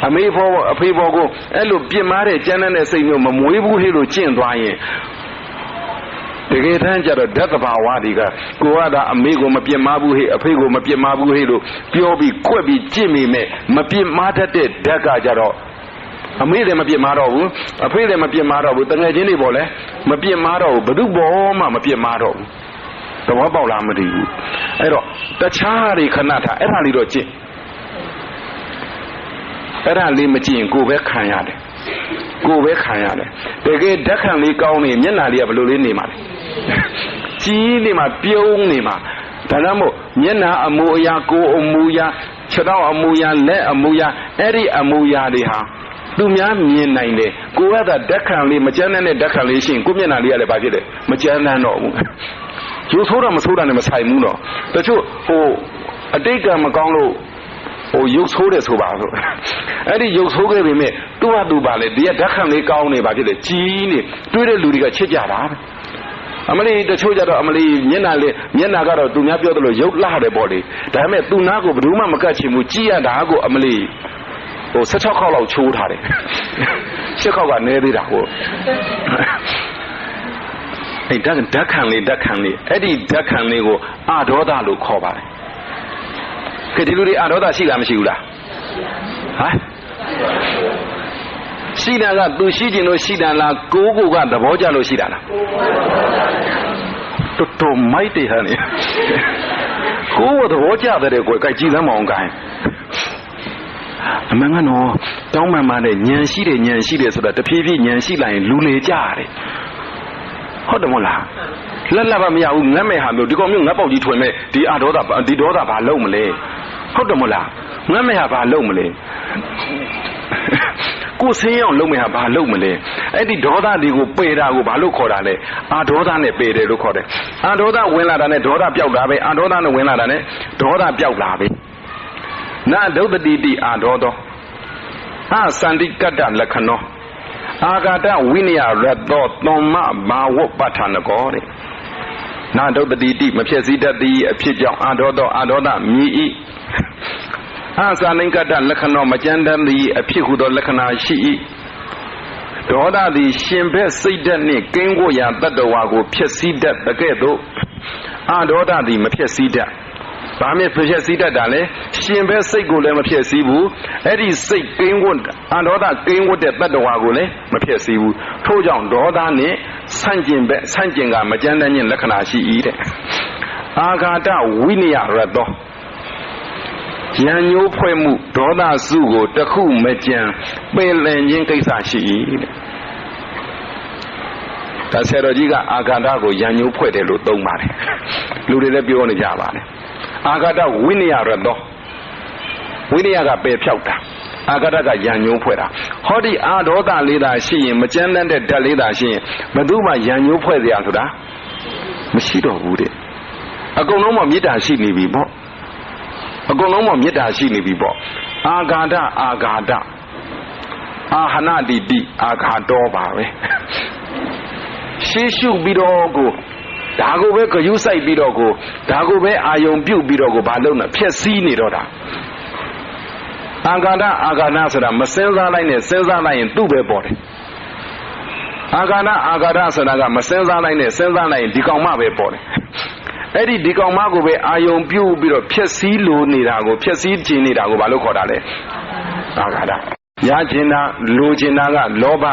အမေပေါ်အဖေပေါ်ကိုအဲ့လိုပြစ်မှားတဲ့ကျန်းတဲ့စိတ်မျိုးမမွေးဘူးဟဲ့လို့ကျင့်သွားရင်တကယ်တမ်းကျတော့ဓာတ်သဘာဝတွေကကိုကသာအမေကိုမပြစ်မှားဘူးဟဲ့အဖေကိုမပြစ်မှားဘူးဟဲ့လို့ပြောပြီးကွက်ပြီးကျင့်မိမဲ့မပြစ်မှားတတ်တဲ့ဓာတ်ကကြတော့အမေလည်းမပြစ်မှားတော့ဘူးအဖေလည်းမပြစ်မှားတော့ဘူးတငယ်ချင်းတွေပေါ်လည်းမပြစ်မှားတော့ဘူးဘယ်သူပေါ်မှမပြစ်မှားတော့ဘူးသဘောပေါက်လားမသိဘူးအဲ့တော့တခြားတွေခဏထားအဲ့ဒါလေးတော့ကျင့်အဲ့ဒါလေးမကျင့်ရင်ကိုယ်ပဲခံရတယ်ကိုယ်ပဲခံရတယ်တကယ်ဓာတ်ခံလေးကောင်းနေမျက်နှာလေးကဘယ်လိုလေးနေမှာလဲကြီးနေမှာပြုံးနေမှာဒါကြောင့်မို့မျက်နှာအမူအရာကိုယ်အမူအရာခြေထောက်အမူအရာလက်အမူအရာအဲ့ဒီအမူအရာတွေဟာသူများမြင်နိုင်တယ်ကိုယ်ကသာဓာတ်ခံလေးမကျန်းတဲ့ဓာတ်ခံလေးရှိရင်ကိုယ်မျက်နှာလေးကလည်းဘာဖြစ်လဲမကျန်းတော့ဘူးရုပ်ဆိုးတာမဆိုးတာနဲ့မဆိုင်ဘူးတော့တချို့အတိတ်ကမကောင်းလို့ရုပ်ဆိုးတယ်ဆိုပါဆိုအဲ့ဒီရုပ်ဆိုးခဲ့ပေမဲ့သူ့ဟာသူပါလေဒီကဓာတ်ခံလေးကောင်းနေပါဖြစ်တယ်ကြီးနေတွေးတဲ့လူတွေကချစ်ကြတာအမလီတချို့ကြတော့အမလီမျက်နှာကတော့သူများပြောသလိုရုပ်လှတယ်ပေါ့လေဒါပေမဲ့သူနာကိုဘယ်သူမှမကတ်ချင်ဘူးကြည်ရတာကိုအမလီ16ခေါက်လောက်ချိုးထားတယ်7ခေါက်ကနည်းသေးတာအဲ့ဓာတ်ခံလေးအဲ့ဒီဓာတ်ခံလေးကိုအာဒေါသလို့ခေါ်ပါတယ်ကဲဒီလူတွေအာဒေါသရှိလားမရှိဘူးလားဟမ်ရှိတာကသူရှိခြင်းလို့ရှိတာလားကိုကသဘောကျလို့ရှိတာလားတော်မိုက်တယ်ဟာနေကိုသဘောကျတဲ့ကွယ်ကြိုက်ကြည့်သမ်းမအောင်ကိုင်းအမှန်ကနော်တောင်းမှန်မှနဲ့ဉာဏ်ရှိတယ်ဆိုတာတဖြည်းဖြည်းဉာဏ်ရှိလာရင်လူလေကြရတယ်ဟုတ်တယ်မဟုတ်လားလက်လက်ပါမရဘူးငတ်မဲ့ဟာမျိုးဒီကောင်မျိုးငတ်ပေါက်ကြီးထွင်မဲ့ဒီအာဒေါသဒီဒေါသဘာလုပ်မလဲဟုတ်တယ်မဟုတ်လားငတ်မဲ့ဟာဘာလုပ်မလဲကိုဆင်းရအောင်လုပ်မဲ့ဟာဘာလုပ်မလဲအဲ့ဒီဒေါသတွေကိုပယ်တာကိုဘာလို့ခေါ်တာလဲအာဒေါသနဲ့ပယ်တယ်လို့ခေါ်တယ်အာဒေါသဝင်လာတာနဲ့ဒေါသပျောက်တာပဲအာဒေါသနဲ့ဝင်လာတာနဲ့ဒေါသပျောက်တာပဲနာဒုဒ္ဒတိတိအာဒေါသောစန္တိကတ္တလက္ခဏောအာဂတဝိနယရတောသမ္မဘာဝပဋ္ဌာနကောတဲ့နာဒုဒ္ဒတိမဖြစ်စည်းတတ်သည်အဖြစ်ကြောင့်အာဒေါသောအာဒေါသမြည်၏စန္တိကတ္တလက္ခဏောမကြမ်းတမ်းသည်အဖြစ်ဟုသောလက္ခဏာရှိ၏ဒေါသသည်ရှင်ဘက်စိတ်ဓာတ်နှင့်ကင်းကိုရာတတ္တဝါကိုဖြစ်စည်းတတ်တဲ့ကဲ့သို့အာဒေါသသည်မဖြစ်စည်းတတ် ဘာမှဖြစ်စီတတ်တာလဲရှင်ပဲစိတ်ကိုလည်းမဖြစ်စီဘူးအဲ့ဒီစိတ်ကိန်းဝတ်အန္တောဒကိန်းဝတ်တဲ့တတ္တဝါကိုလည်းမဖြစ်စီဘူးထို့ကြောင့်ဒေါသနဲ့ဆန့်ကျင်ကမကြမ်းတမ်းခြင်းလက္ခဏာရှိ၏တဲ့အာဃာတဝိနည်းရတောဉာဏ်ညိုးဖွဲ့မှုဒေါသစုကိုတခုမကြံပင်လည်ခြင်းကိစ္စရှိ၏တဲ့ဒါဆရာတော်ကြီးကအာဃာတကိုဉာဏ်ညိုးဖွဲ့တယ်လို့သုံးပါတယ်လူတွေလည်းပြောနေကြပါတယ်အာဃာတဝိနည်းရတောဝိနည်းကပယ်ဖြောက်တာအာဃာတကဉာဏ်ညိုးဖွဲ့တာဟောဒီအာဒေါသလေးသာရှိရင်မကြမ်းတမ်းတဲ့ဓာတ်လေးသာရှိရင်ဘယ်သူမှဉာဏ်ညိုးဖွဲ့စရာဆိုတာမရှိတော့ဘူးတဲ့အကုန်လုံးမှမေတ္တာရှိနေပြီပေါ့အကုန်လုံးမှမေတ္တာရှိနေပြီပေါ့အာဃာတအာဟနတိတိအာဃာတောပါပဲရှေးရှုပြီးတော့ကိုဒါကိုပဲဂယုစိုက်ပြီးတော့ကိုဒါကိုပဲအာယုံပြုတ်ပြီးတော့ကိုဘာလို့လဲဖြက်စီးနေတော့တာအာဃာတဆိုတာမစင်းစားလိုက်နဲ့စဉ်းစားလိုက်ရင်သူ့ပဲပေါ်တယ်အာဃာတဆိုတာကမစင်းစားလိုက်နဲ့စဉ်းစားလိုက်ရင်ဒီကောင်မှပဲပေါ်တယ်အဲ့ဒီကောင်မကိုပဲအာယုံပြုတ်ပြီးတော့ဖြက်စီးလိုနေတာကိုဖြက်စီးခြင်းနေတာကိုဘာလို့ခေါ်တာလဲအာဃာတရခြင်းတာလိုခြင်းတာကလောဘ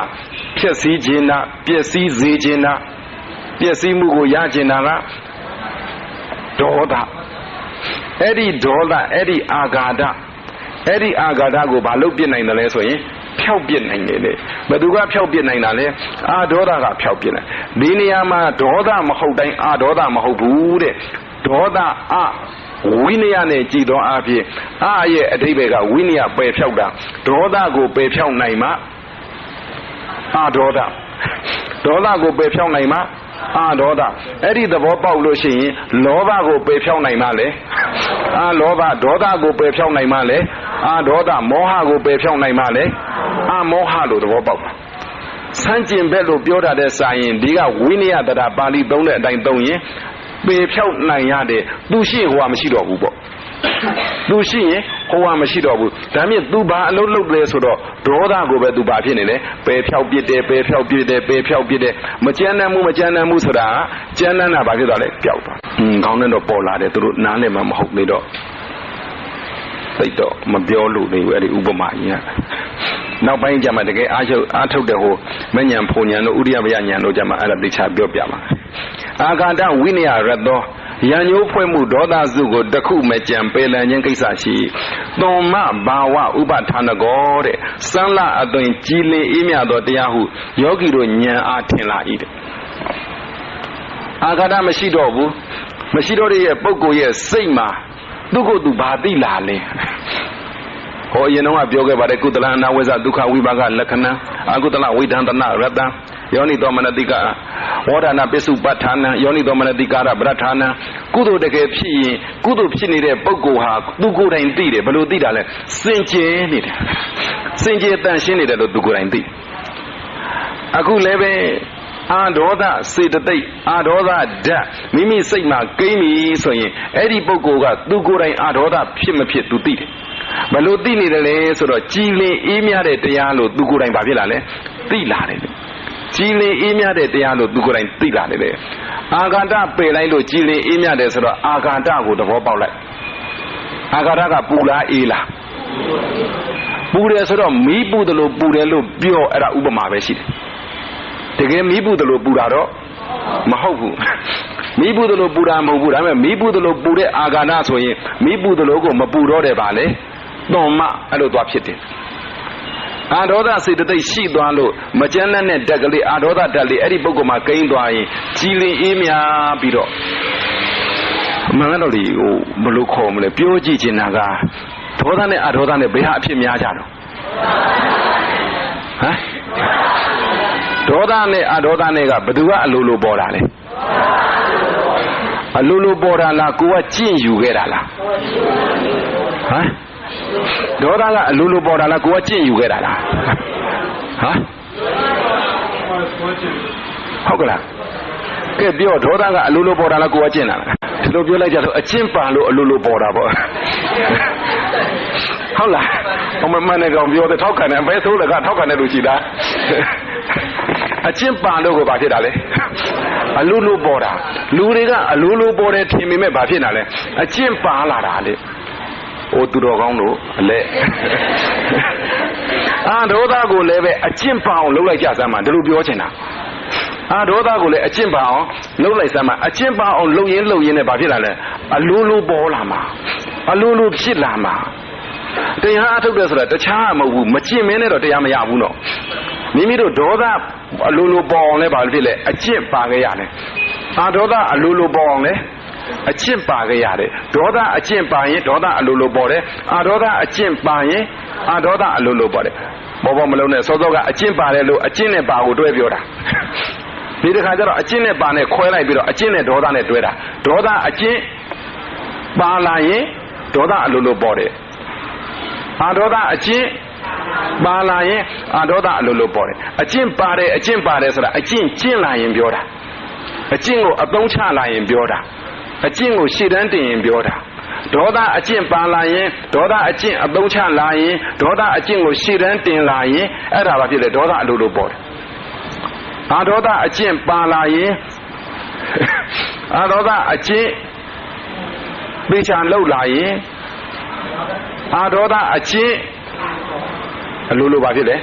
ဖြက်စီးခြင်းတာပျက်စီးစေခြင်းတာပျက်စီးမှုကိုရခြင်းတာကဒေါသအဲ့ဒီဒေါသအဲ့ဒီအာဃာတကိုဘာလို့ပြစ်နိုင်တယ်လဲဆိုရင်ဖျောက်ပြစ်နိုင်တယ်လေဘယ်သူကဖျောက်ပြစ်နိုင်တာလဲအာဒေါသကဖျောက်ပြစ်နိုင်ဒီနေရာမှာဒေါသမဟုတ်တိုင်းအာဒေါသမဟုတ်ဘူးတဲ့ဒေါသအဝိနည်းနဲ့ကြည်သောအဖြစ်အာရဲ့အဓိပ္ပာယ်ကဝိနည်းပယ်ဖြောက်တာဒေါသကိုပယ်ဖြောက်နိုင်မှအာဒေါသကိုပယ်ဖြောက်နိုင်မှအာဒေါသအဲ့ဒီသဘောပေါက်လို့ရှိရင်လောဘကိုပယ်ဖြောက်နိုင်မှလေအာလောဘဒေါသကိုပယ်ဖြောက်နိုင်မှလေအာဒေါသမောဟကိုပယ်ဖြောက်နိုင်မှလေအာမောဟလို့သဘောပေါက်ပါစမ်းကျင်ဘက်လို့ပြောတာတဲ့စာရင်ဒီကဝိနည်းတရာပါဠိသုံးတဲ့အတိုင်းသုံးရင်ပယ်ဖြောက်နိုင်ရတဲ့သူရှိဟိုကမရှိတော့ဘူးပေါ့သူရှိရင်ဟိုကမရှိတော့ဘူးဒါမြင့်သူဘာအလုပ်လုပ်လဲဆိုတော့ဒေါသကိုပဲသူဘာဖြစ်နေလဲပယ်ဖြောက်ပြစ်တယ်မကြမ်းတမ်းမှုဆိုတာကြမ်းတမ်းတာဘာဖြစ်သွားလဲပျောက်သွားခေါင်းနဲ့တော့ပေါ်လာတယ်သူတို့နားလည်းမဟုတ်နေတော့သိတော့မပြောလို့နေဘူးအဲ့ဒီဥပမာကြီးကနောက်ပိုင်းကျမှတကယ်အားထုတ်တဲ့ဟိုမဉ္ဇဉ်ဖုန်ဉဏ်တို့ဥရိယပယဉဏ်တို့ကျမှအဲ့ဒါသိချပြောပြပါအာဃာတဝိနည်းရတောဉာဏ်ညိုးဖွဲ့မှုဒေါသစုကိုတခုမကြံပယ်လံခြင်းကိစ္စရှိသွန်မဘာဝဥပဌာနကောတဲ့စမ်းလအသွင်ကြည်လင်အေးမြသောတရားဟုယောဂီတို့ဉာဏ်အားထင်လာ၏တဲ့အာဃာတမရှိတော့ဘူးမရှိတော့တဲ့ပုဂ္ဂိုလ်ရဲ့စိတ်မှာသူ့ကိုယ်သူဘာသိလာလဲဟောအရင်တော့ပြောခဲ့ပါတယ်ကုသလအနာဝိဇ္ဇဒုက္ခဝိပါကလက္ခဏာအကုသလဝိဒန္တနာရတ္တယောနိသောမနတိကဝေါဒနာပစ္စုပ္ပထာနံယောနိသောမနတိကာရပရထာနံကုသိုလ်တကယ်ဖြစ်ရင်ကုသိုလ်ဖြစ်နေတဲ့ပုဂ္ဂိုလ်ဟာသူကိုယ်တိုင်သိတယ်ဘယ်လိုသိတာလဲစင်ကြယ်နေတယ်စင်ကြယ်တန်ရှင်းနေတယ်လို့သူကိုယ်တိုင်သိအခုလည်းပဲအာဒေါသစေတသိက်အာဒေါသဓာတ်မိမိစိတ်မှာကိန်းပြီဆိုရင်အဲ့ဒီပုဂ္ဂိုလ်ကသူကိုယ်တိုင်အာဒေါသဖြစ်မဖြစ်သူသိတယ်ဘယ်လိုသိနေတယ်လဲဆိုတော့ကြည်လင်အေးမြတဲ့တရားလို့သူကိုယ်တိုင်ဘာဖြစ်လာလဲသိလာတယ်ကြည်လင်အေးမြတဲ့တရားလို့သူကိုယ်တိုင်သိလာတယ်အာဃာတပယ်လိုက်လို့ကြည်လင်အေးမြတယ်ဆိုတော့အာဃာတကိုသဘောပေါက်လိုက်အာဃာတကပူလားအေးလားပူတယ်ဆိုတော့မီးပူတယ်လို့ပူတယ်လို့ပြောအဲ့ဒါဥပမာပဲရှိတယ်တကယ်မီးပူတယ်လို့ပူတာတော့မဟုတ်ဘူးမီးပူတယ်လို့ပူတာမဟုတ်ဘူးဒါပေမဲ့မီးပူတယ်လို့ပူတဲ့အာဃာတဆိုရင်မီးပူတယ်လို့ကိုမပူတော့တယ်ပါလေသွန်မအဲ့လိုသွားဖြစ်တယ်အာဒေါသစေတသိက်ရှိသွားလို့မကြမ်းတဲ့ဓာတ်ကလေးအာဒေါသဓာတ်လေးအဲ့ဒီပုဂ္ဂိုလ်မှာကိန်းသွားရင်ကြည်လင်အေးမြပြီးတော့မှန်တော့လေဟိုဘယ်လိုခေါ်မလဲပြောကြည့်ချင်တာကဒေါသနဲ့အာဒေါသနဲ့ဘယ်ဟာအဖြစ်များကြတော့ဟမ်ဒေါသနဲ့အာဒေါသနဲ့ကဘယ်သူကအလိုလိုပေါ်တာလဲအလိုလိုပေါ်တာလားကိုကကျင့်ယူခဲ့တာလားဟမ်ဒေါသကအလိုလိုပေါ်တာလားကိုကကျင့်ယူခဲ့တာလားဟမ်ဟုတ်ကလားကဲပြောဒေါသကအလိုလိုပေါ်တာလားကိုကကျင့်တာလားဒီလိုပြောလိုက်ကြတော့အကျင့်ပါလို့အလိုလိုပေါ်တာပေါ့ဟုတ်လားဘုမမနဲ့ကောင်ပြောတဲ့ထောက်ခံတယ်ဘယ်ဆိုးလကထောက်ခံတယ်လို့ရှိတာ အကျင့်ပါလို့ကိုဘာဖြစ်တာလဲအလိုလိုပေါ်တာလူတွေကအလိုလိုပေါ်တယ်ထင်ပေမဲ့ဘာဖြစ်တာလဲအကျင့်ပါလာတာလေအိုသူတော်ကောင်းတို့အလဲဒေါသကိုလည်းပဲအကျင့်ပါအောင်လုပ်လိုက်ကြစမ်းမှာဒီလိုပြောချင်တာဒေါသကိုလည်းအကျင့်ပါအောင်လုပ်လိုက်စမ်းမှာအကျင့်ပါအောင်လုပ်ရင်းနဲ့ဘာဖြစ်လာလဲအလိုလိုပေါ်လာမှာအလိုလိုဖြစ်လာမှာတရားအထုတ်တယ်ဆိုတာတခြားမဟုတ်ဘူးမကျင့်မင်းနဲ့တော့တရားမရဘူးနော်မိမိတို့ဒေါသအလိုလိုပေါ်အောင်လဲဘာဖြစ်လဲအကျင့်ပါခဲ့ရတယ်ဒေါသအလိုလိုပေါ်အောင်လဲအကျင့်ပါခဲ့ရတယ်ဒေါသအကျင့်ပါရင်ဒေါသအလိုလိုပေါ်တယ်ဒေါသအကျင့်ပါရင်ဒေါသအလိုလိုပေါ်တယ်ဘောမလုံးနဲ့စောစောကအကျင့်ပါတယ်လို့အကျင့်နဲ့ပါကိုတွဲပြောတာဒီတစ်ခါကျတော့အကျင့်နဲ့ပါနဲ့ခွဲလိုက်ပြီးတော့အကျင့်နဲ့ဒေါသနဲ့တွဲတာဒေါသအကျင့်ပါလာရင်ဒေါသအလိုလိုပေါ်တယ်ဒေါသအကျင့်ပါလာရင်ဒေါသအလိုလိုပေါ်တယ်အကျင့်ပါတယ်ဆိုတာအကျင့်ကျင့်လာရင်ပြောတာအကျင့်ကိုအသုံးချလာရင်ပြောတာအကျင့်ကိုရှေ့တန်းတင်ရင်ပြောတာဒေါသအကျင့်ပါလာရင်ဒေါသအကျင့်အသုံးချလာရင်ဒေါသအကျင့်ကိုရှေ့တန်းတင်လာရင်အဲ့ဒါဘာဖြစ်လဲဒေါသအလိုလိုပေါ်တယ်ဒေါသအကျင့်ပါလာရင်ဒေါသအကျင့်ပိချာလောက်လာရင်ဒေါသအကျင့်အလိုလိုပါဖြစ်တယ်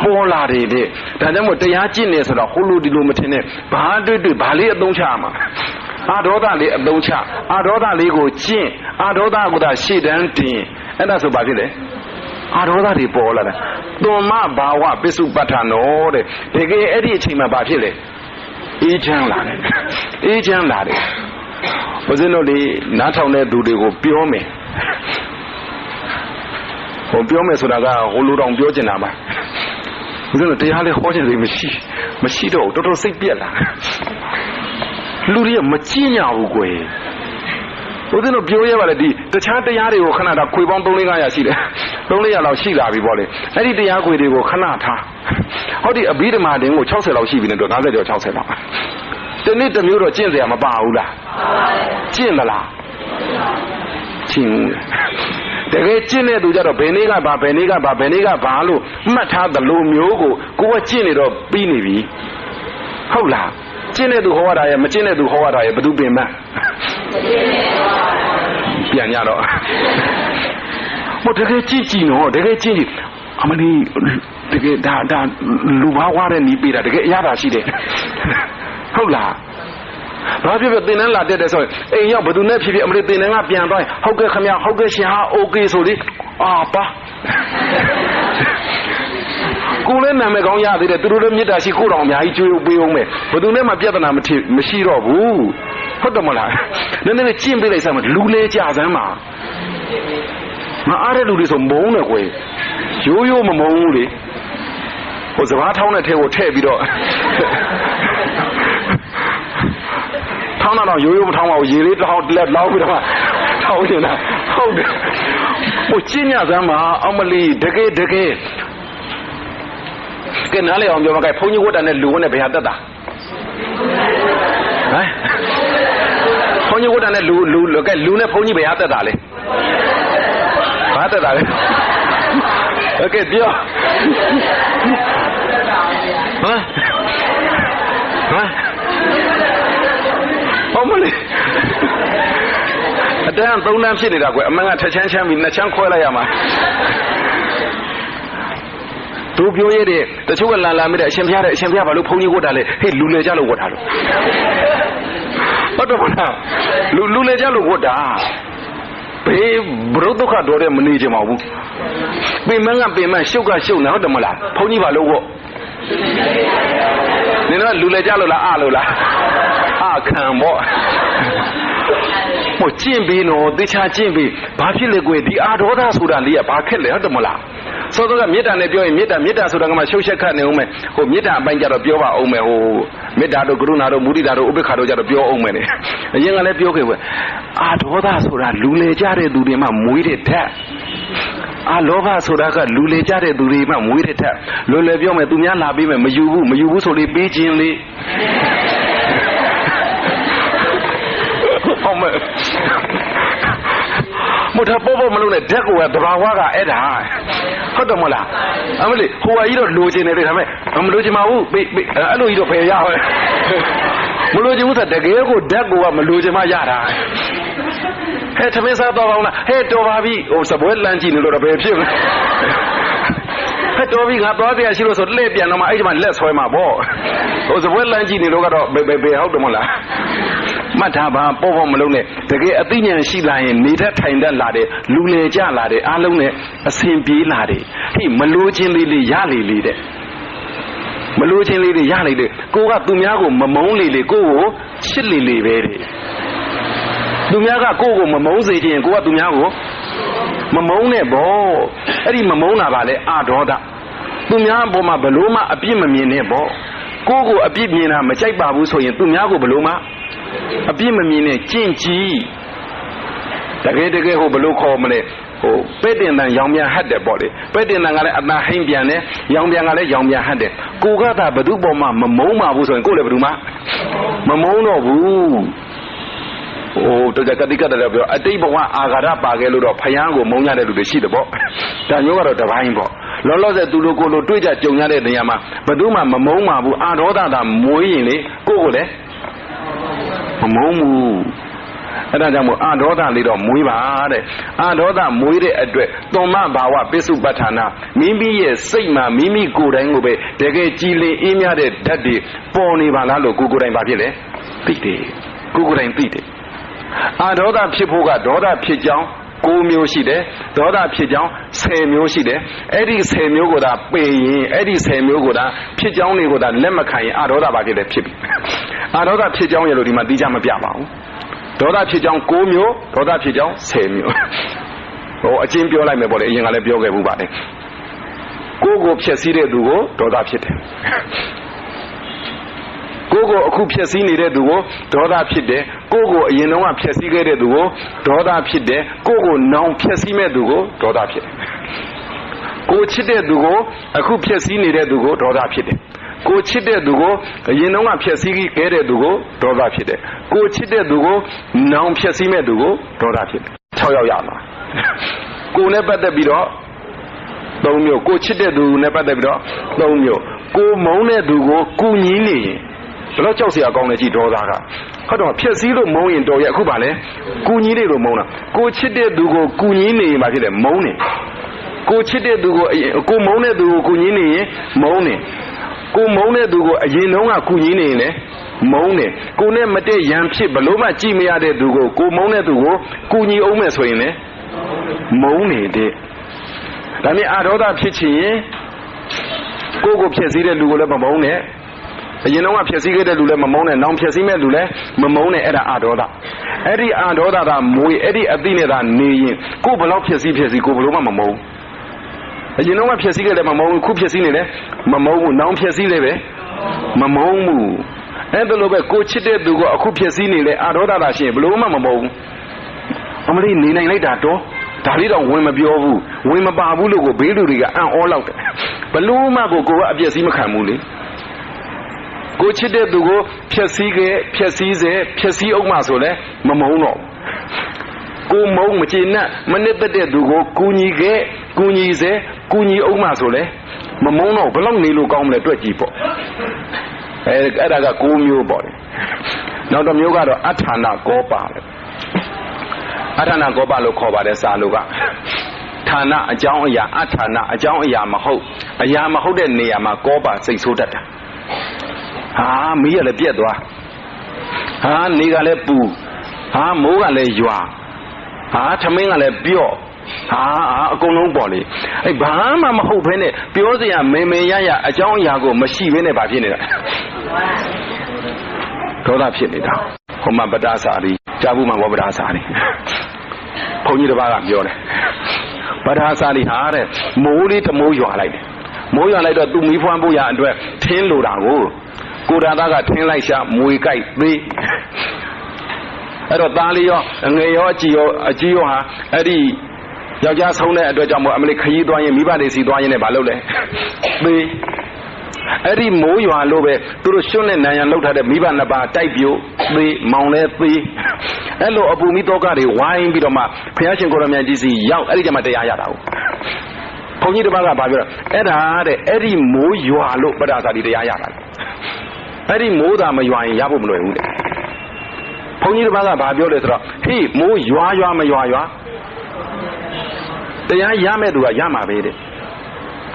ပေါ်လာတယ်တဲ့ဒါကြောင့်မို့တရားကျင့်နေဆိုတော့ဟိုလိုဒီလိုမထင်နဲ့ဘာတွေ့ဘာလေးအသုံးချမှာဒေါသလေးအသုံးချဒေါသလေးကိုကျင့်ဒေါသကိုသာရှေ့တန်းတင်အဲ့ဒါဆိုဘာဖြစ်လဲဒေါသတွေပေါ်လာတယ်သွန်မဘာဝပစ္စုပ္ပတ္ထနောတဲ့တကယ်အဲ့ဒီအချိန်မှာဘာဖြစ်လဲအေးချမ်းလာတယ်အေးချမ်းလာတယ်ဘုဇင်းတို့ဒီနားထောင်တဲ့သူတွေကိုပြောမယ်ပြောမယ်ဆိုတာကဟိုလိုတောင်ပြောချင်တာပါဘုဇင်းတို့တရားလေးဟောချင်တယ်မရှိတော့တော်တော်စိတ်ပြက်လာလူတွေကမကြည့်ညဘူးကွယ်ဘုရားတို့ပြောရပါလေဒီတခြားတရားတွေကိုခဏတာခွေပေါင်း3-400ရှိတယ်300လောက်ရှိလာပြီပေါ့လေအဲ့ဒီတရားခွေတွေကိုခဏထားဟောဒီအဘိဓမ္မာတင်ကို60လောက်ရှိပြီနဲ့တော့50ကျော်60လောက်ဒီနေ့တစ်မျိုးတော့ကျင့်เสียမပါဘူးလားကျင့်သလားကျင့်ဘူးတကယ်ကျင့်တဲ့သူကြတော့ဘယ်နေ့ကဘာဘယ်နေ့ကဘာဘယ်နေ့ကဘာလို့မှတ်ထားသလိုမျိုးကိုကကျင့်နေတော့ပြီးနေပြီဟုတ်လားကျင့်တဲ့သူဟောရတာရဲ့မကျင့်တဲ့သူဟောရတာရဲ့ဘယ်သူပင်မပြန်ရတော့တကယ်ကြည့်ကြည့်နော်တကယ်ကြည့်အမလီတကယ်ဒါလူဘာဝါတဲ့နီးပေးတာတကယ်အရသာရှိတယ်ဟုတ်လားဘာဖြစ်ဖြစ်သင်္นานလာတက်တယ်ဆိုရင်အိမ်ရောက်ဘယ်သူနဲ့ဖြစ်ဖြစ်အမလီသင်္นานကပြန်သွားဟုတ်ကဲ့ခမဟုတ်ကဲ့ရှင်ဟာโอเคဆိုလေပါကိုယ်လည်းနာမည်ကောင်းရသေးတယ်သူတို့လည်းမေတ္တာရှိကိုယ်တော်အများကြီးကြွေးပေးအောင်မယ်ဘယ်သူနဲ့မှပြဿနာမရှိတော့ဘူးဟုတ်တယ်မလားနည်းနည်းကျင့်ပေးလိုက်စမ်းမလူလဲကြစမ်းပါမအားတဲ့လူတွေဆိုမုန်းတယ်ကွယ်ရိုးမမုန်းဘူးလေဟိုစဘာထောင်းတဲ့ထဲကိုထည့်ပြီးတော့ထောင်းတော့ရိုးမထောင်းပါဘူးရေလေးတောင်းလက်လောက်ပြီးတော့ထောင်းနေတာဟုတ်တယ်ဟိုကျင့်ညစမ်းပါအမလီတကယ်ကဲနားလေအောင်ပြောမကဲဘုန်းကြီးဝတ်တာနဲ့လူဝတ်နဲ့ဘယ်ဟာတက်တာဟမ်ဘုန်းကြီးဝတ်တာနဲ့လူကဲလူနဲ့ဘုန်းကြီးဘယ်ဟာတက်တာလဲဘာတက်တာလဲโอเคပြောဟမ်ဟောမလေးအတန်း3တန်းဖြစ်နေတာကွယ်အမှန်ကထချမ်းပြီး2ချမ်းခွဲလိုက်ရမှာသူပြောရတဲ့တချို့ကလာမိတဲ့အရှင်ဘုရားဘာလို့ဘုန်းကြီးဝတ်တာလဲဟေ့လူလေကြလို့ဝတ်တာလို့ဟုတ်တော့မလားလူလေကြလို့ဝတ်တာဘေးဘုရုဒုက္ခတော်တဲ့မနေကြပါဘူးပင်မကပင်မရှုပ်ကရှုပ်နေဟုတ်တယ်မလားဘုန်းကြီးဘာလို့ဝတ်နင်တို့လူလေကြလို့လားလို့လားခံပေါ့ဟိုကျင့်ပြီးတော့တေချာကျင့်ပြီးဘာဖြစ်လဲကွယ်ဒီဒေါသဆိုတာလေးကဘာခက်လဲဟုတ်တယ်မလားစောစောကမေတ္တာနဲ့ပြောရင်မေတ္တာဆိုတာကမှရှုပ်ရှက်ခတ်နေအောင်မယ်ဟိုမေတ္တာအပိုင်းကြတော့ပြောပါအောင်မယ်ဟိုမေတ္တာတို့ကရုဏာတို့မုဒိတာတို့ဥပေက္ခတို့ကြတော့ပြောအောင်မယ်လေအရင်ကလည်းပြောခဲ့ကွယ်ဒေါသဆိုတာလူလေကြတဲ့သူတွေမှမွေးတဲ့ဓာတ်လောဘဆိုတာကလူလေကြတဲ့သူတွေမှမွေးတဲ့ဓာတ်လွယ်လွယ်ပြောမယ်သူများလာပေးမယ်မယူဘူးဆိုလေးပေးခြင်းလေးဟုတ်မယ်မ một thằng bố bố mà lúc này đét của tôi bảo hoa cả ấy đã có được không là anh mới hoa ý đó lùi trên này để làm gì anh lùi trên máu bị anh lùi đó phải ra rồi một lùi trên mũi thật để cái của đét của mà lùi trên máu ra đã hết thằng mấy sao to vào là hết to vào đi ồ sao bố lan chỉ nữa đó phải phim hết to vào ngã to thì chỉ lo sốt lép biển nó mà ấy mà lép xoay mà bỏ ồ sao bố lan chỉ nữa đó bề học được không là mà thà bà bố bố mà lúc này để cái ở tự nhiên xí lại ní thắt thành ra là để lù lê cha là để ăn lúc này xem bí là để thì mà lù trên lì giá lì đấy mà lù trên lì giá lì đấy cô gặp tụi nhá của mà mống lì cô chết lì về đấy tụi nhá cả cô của mà mống gì thì cô gặp tụi nhá của mà mống này bỏ ấy đi mà mống là bà đấy à đó đã tụi nhá bỏ mà bà lú mà ở bên mà miền này bỏ cô của ở bên miền nào mà chạy bà bố soi tụi nhá của bà lú mà ở bên mà miền này chiến tríแต่cái hồ bự khô mà này hồ bế tiền đàn yong biang hát đẹp bỏ đi bế tiền đàn cái này anh hay biang này yong biang cái này yong biang hát đẹp cô cái ta bự bỏ mà mống mà bù rồi cô lại bự mà mống nó bù ô tôi cái cái đó là ở đây bảoว่าอาการปากแกလို့တော့ဖယားကိုမုံရတဲ့လူတွေရှိတယ်ပေါ့ဒါမျိုးကတော့တပိုင်းပေါ့လောလောဆယ်သူတို့ကိုလိုတွေ့ကြကြုံရတဲ့နေရာမှာဘယ်သူမှမမုံမှာဘူးအာဒေါသသာမွေးရင်လေကိုကိုလည်းမမုံဘူးအဲ့ဒါကြောင့်မို့အာဒေါသလေးတော့မွေးပါတဲ့အာဒေါသမွေးတဲ့အတွက်သွန်မဘာဝပစ္စုပ္ပထာနာမိမိရဲ့စိတ်မှာမိမိကိုယ်တိုင်ကိုပဲတကယ်ကြည်လင်အေးမြတဲ့ဓာတ်တွေပေါ်နေပါလားလို့ကိုယ်တိုင်ပါဖြစ်လေသိတယ်ကိုယ်တိုင်သိတယ်အာဒေါသဖြစ်ဖို့ကဒေါသဖြစ်ကြောင်း9မျိုးရှိတယ်ဒေါသဖြစ်ကြောင်း10မျိုးရှိတယ်အဲ့ဒီ10မျိုးကိုသာပယ်ရင်အဲ့ဒီ10မျိုးကိုသာဖြစ်ကြောင်းတွေကိုသာလက်မခံရင်အာဒေါသပါဖြစ်တယ်ဖြစ်ပြီအာဒေါသဖြစ်ကြောင်းရလို့ဒီမှာသိကြမပြပါဘူးဒေါသဖြစ်ကြောင်း9မျိုးဒေါသဖြစ်ကြောင်း10မျိုးဟိုအချင်းပြောလိုက်မယ်ပေါ့လေအရင်ကလည်းပြောခဲ့ဘူးပါလေကိုဖြည့်ဆည်းတဲ့သူကိုဒေါသဖြစ်တယ်ကိုအခုဖြည့်ဆည်းနေတဲ့သူကိုဒေါသဖြစ်တယ်ကိုအရင်တော့ဖြည့်ဆည်းခဲ့တဲ့သူကိုဒေါသဖြစ်တယ်ကိုနောင်ဖြည့်ဆည်းမဲ့သူကိုဒေါသဖြစ်တယ်ကိုချစ်တဲ့သူကိုအခုဖြည့်ဆည်းနေတဲ့သူကိုဒေါသဖြစ်တယ်ကိုချစ်တဲ့သူကိုအရင်တော့ဖြည့်ဆည်းခဲ့တဲ့သူကိုဒေါသဖြစ်တယ်ကိုချစ်တဲ့သူကိုနောင်ဖြည့်ဆည်းမဲ့သူကိုဒေါသဖြစ်တယ်6ယောက်ရမှာကိုနဲ့ပတ်သက်ပြီးတော့3မျိုးကိုချစ်တဲ့သူနဲ့ပတ်သက်ပြီးတော့3မျိုးကိုမုန်းတဲ့သူကိုကူညီနေရင်ဘယ်တော့ကြောက်เสียကောင်းလဲကြည့်ဒေါသကဟုတ်တော့ဖြည့်ဆည်းလို့မုန်းရင်တော်ရဲ့အခုပါလဲကူညီနေလို့မုန်းတာကိုချစ်တဲ့သူကိုကူညီနေရင်ဘာဖြစ်လဲမုန်းနေကိုချစ်တဲ့သူကိုမုန်းတဲ့သူကိုကူညီနေရင်မုန်းနေကိုမုန်းတဲ့သူကိုအရင်တုန်းကကူညီနေရင်လည်းမုန်းတယ်ကိုနဲ့မတည့်ရန်ဖြစ်ဘလို့မှကြည့်မရတဲ့သူကိုမုန်းတဲ့သူကိုကူညီအောင်မယ်ဆိုရင်လည်းမုန်းနေတဲ့ဒါနဲ့အာဒေါသဖြစ်ချင်ရင်ကိုဖြည့်ဆည်းတဲ့လူကိုလည်းမမုန်းနဲ့အရင်တော့ဖြည့်ဆည်းခဲ့တဲ့လူလည်းမမုန်းနဲ့နောင်ဖြည့်ဆည်းမဲ့လူလည်းမမုန်းနဲ့အဲ့ဒါအာဒေါသအဲ့ဒီအာဒေါသကမွေအဲ့ဒီအသိနဲ့သာနေရင်ကိုဘလောက်ဖြည့်ဆည်းကိုဘလို့မှမမုန်းအရင်တော့ဖြည့်ဆည်းခဲ့တယ်မမုန်းဘူးခုဖြည့်ဆည်းနေတယ်မမုန်းဘူးနောင်ဖြည့်ဆည်းလည်းပဲမမုန်းဘူးအဲ့ဒါလိုပဲကိုချစ်တဲ့သူကအခုဖြည့်ဆည်းနေလေအာဒေါသသာရှိရင်ဘလို့မှမမုန်းဘူးအမလေးနေနိုင်လိုက်တာတော့ဒါလေးတော့ဝင်မပြောဘူးဝင်မပါဘူးလို့ကိုဘေးလူတွေကအံ့ဩလောက်တယ်ဘလို့မှကိုကအပြည့်စည်းမခံဘူးလေကိုချစ်တဲ့သူကိုဖြည့်ဆည်းအောင်မှဆိုလဲမမုန်းတော့ကိုမုန်းမကျေနပ်မနစ်သက်တဲ့သူကိုကူညီအောင်မှဆိုလဲမမုန်းတော့ဘယ်လောက်နေလို့ကောင်းမလဲတွက်ကြည့်ပေါ့အဲ့ဒါက9မျိုးပေါ့လေနောက်တစ်မျိုးကတော့အဋ္ဌာဏကောပါလေအဋ္ဌာဏကောပါလို့ခေါ်ပါတယ်စာလို့ကဌာနအကြောင်းအရာအဋ္ဌာဏအကြောင်းအရာမဟုတ်တဲ့နေရာမှာကောပါစိတ်ဆိုးတတ်တာဟာမီးကလည်းပြက်သွားဟာနေကလည်းပူဟာမိုးကလည်းရွာဟာထမင်းကလည်းပြော့ဟာအကုန်လုံးပေါ့လေအဲ့ဘာမှမဟုတ်ဘဲနဲ့ပြောစရာမေရအကြောင်းအရာကိုမရှိဘဲနဲ့ဗာဖြစ်နေတာဒေါသဖြစ်နေတာဟိုမှာပဒါစာရီကြားဘူးမှာဘောပဒါစာရီဘုန်းကြီးတစ်ပါးကပြောတယ်ပဒါစာရီဟာတဲ့မိုးလေးတမိုးရွာလိုက်တယ်မိုးရွာလိုက်တော့သူ့မီးဖွမ်းဖို့ရအတွက်ထင်းလိုတာကိုဒါသားကထင်းလိုက်ရှာမွေကြိုက်သေးအဲ့တော့သားလေးရောငယ်ရောအကြီးရောဟာအဲ့ဒီယောက်ျားဆုံးတဲ့အတွက်ကြောင့်မို့အမလေးခရီးသွားရင်မိဘတွေစီသွားရင်လည်းမလုပ်လဲသေးအဲ့ဒီမိုးရွာလို့ပဲသူတို့ရွှွန့်နဲ့နံရံလောက်ထားတဲ့မိဘနှစ်ပါးတိုက်ပြိုသေးမောင်လဲသေး အဲ့လိုအပူမိတော့ကတွေဝိုင်းပြီးတော့မှဘုရားရှင်ကိုရမကြီးစီရောက်အဲ့ဒီကျမှတရားရတာဟုတ်ဘုန်းကြီးတစ်ပါးကဘာပြောအဲ့ဒါတဲ့အဲ့ဒီမိုးရွာလို့ပဒါစာတိတရားရတာအဲ့ဒီမိုးသာမရွာရင်ရဖို့မလွယ်ဘူးတဲ့ဘုန်းကြီးတစ်ပါးကဘာပြောလဲဆိုတော့ဟေးမိုးရွာမရွာတရားရမဲ့သူကရမှာပဲတဲ့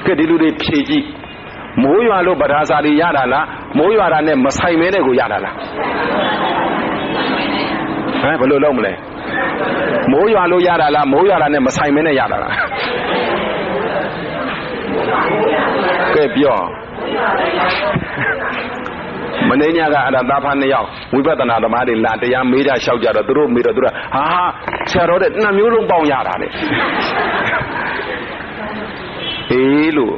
ကဲဒီလူတွေဖြေကြည့်မိုးရွာလို့ပဒါစာတိရတာလားမိုးရွာတာနဲ့မဆိုင်မဲနဲ့ကိုရတာလားဘယ်လိုလုပ်မလဲမိုးရွာလို့ရတာလားမိုးရွာတာနဲ့မဆိုင်မဲနဲ့ရတာလားကဲပြောမင်းညကအဲ့ဒါသားဖား2ယောက်ဝိပဿနာသမားတွေလာတရားမေးကြလျှောက်ကြတော့သူတို့မေးတော့သူကဟာဆရာတော်တဲ့2မျိုးလုံးပေါင်းရတာလေအေးလို့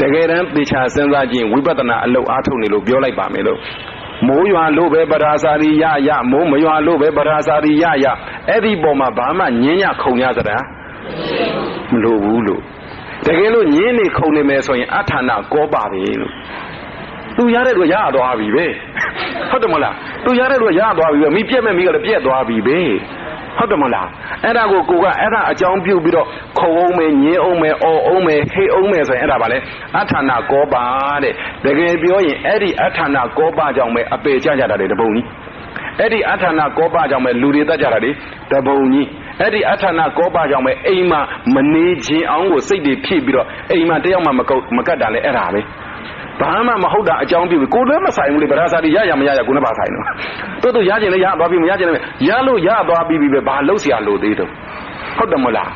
တကယ်တမ်းသေချာစဉ်းစားကြည့်ဝိပဿနာအလုပ်အားထုတ်နေလို့ပြောလိုက်ပါမယ်လို့မိုးရွာလို့ပဲပဒါစာရိယမိုးမရွာလို့ပဲပဒါစာရိယအဲ့ဒီပုံမှာဘာမှညင်းညခုံရစတာမလိုဘူးလို့တကယ်လို့ညင်းနေခုံနေမယ်ဆိုရင်အထာဏကောပါပဲလို့သူရတဲ့လူရသွားပြီပဲဟုတ်တယ်မလားသူရတဲ့လူရသွားပြီပဲမိပြက်မဲ့မိကလည်းပြက်သွားပြီပဲဟုတ်တယ်မလားအဲ့ဒါကိုကအဲ့ဒါအကြောင်းပြုပြီးတော့ခုံအောင်မယ်ညင်းအောင်မယ်အော်အောင်မယ်ဟိတ်အောင်မယ်ဆိုရင်အဲ့ဒါဗာလဲအထာဏကောပါတဲ့တကယ်ပြောရင်အဲ့ဒီအထာဏကောပါကြောင့်ပဲအပေကြကြတာတွေတပုံကြီးအဲ့ဒီအထာဏကောပါကြောင့်ပဲလူတွေတတ်ကြတာတွေတပုံကြီးအဲ့ဒီအထာဏကောပါကြောင့်ပဲအိမ်မှာမနေခြင်းအောင်ကိုစိတ်တွေဖြည့်ပြီးတော့အိမ်မှာတယောက်မှမကတ်တာလဲအဲ့ဒါပဲဘာမှမဟုတ်တာအကြောင်းပြုပြီးကိုလည်းမဆိုင်ဘူးလေဗရာစာတိရမရကိုလည်းပါဆိုင်တော့တို့ရခြင်းလည်းရသွားပြီမရခြင်းလည်းရလို့ရသွားပြီပဲဘာလို့ဆရာလို့သေးတော့ဟုတ်တယ်မလား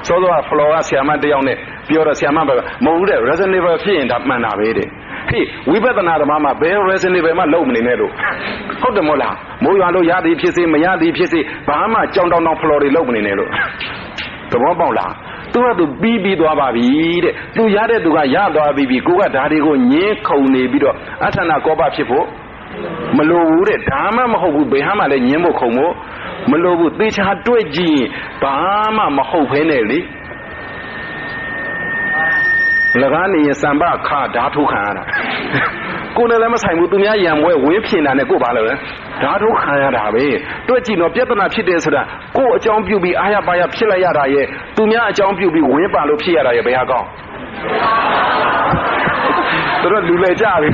စောစောကဖလော်ကဆရာမတယောက်နဲ့ပြောတော့ဆရာမပဲမဟုတ်တဲ့ reasonable ဖြစ်ရင်ဒါမှန်တာပဲတဲ့ဟေးဝိပဿနာသမားမှာဘယ် reasonable မှလုံးမနေနဲ့လို့ဟုတ်တယ်မဟုတ်လားမိုးရွာလို့ရသည်ဖြစ်စေမရသည်ဖြစ်စေဘာမှကြောင်တောင်ဖလော်တွေလုံးမနေနဲ့လို့သဘောပေါက်လားသူကသူပြီးသွားပါပြီတဲ့သူရတဲ့သူကရသွားပြီကိုကဓာတွေကိုညင်းခုံနေပြီးတော့အထာဏကောပဖြစ်ဖို့မလိုဘူးတဲ့ဒါမှမဟုတ်ဘူးဘယ်ဟာမှလည်းညင်းဖို့ခုံဖို့မလိုဘူးသေချာတွေ့ကြည့်ဘာမှမဟုတ်ဖဲနဲ့လေ၎င်းနေစံပခါဓာထုခံရတာကိုယ်လည်းမဆိုင်ဘူးသူများရံပွဲဝင်းဖြင်တာနဲ့ကိုယ်ပါလို့ဓာထုခံရတာပဲတွေ့ကြည့်တော့ပြဿနာဖြစ်တယ်ဆိုတာကိုယ်အကြောင်းပြုပြီးအာရပါရဖြစ်လိုက်ရတာရဲ့သူများအကြောင်းပြုပြီးဝင်းပါလို့ဖြစ်ရတာရဲ့ဘယ်ဟာကောင်းသူတို့လူလေကြပြီ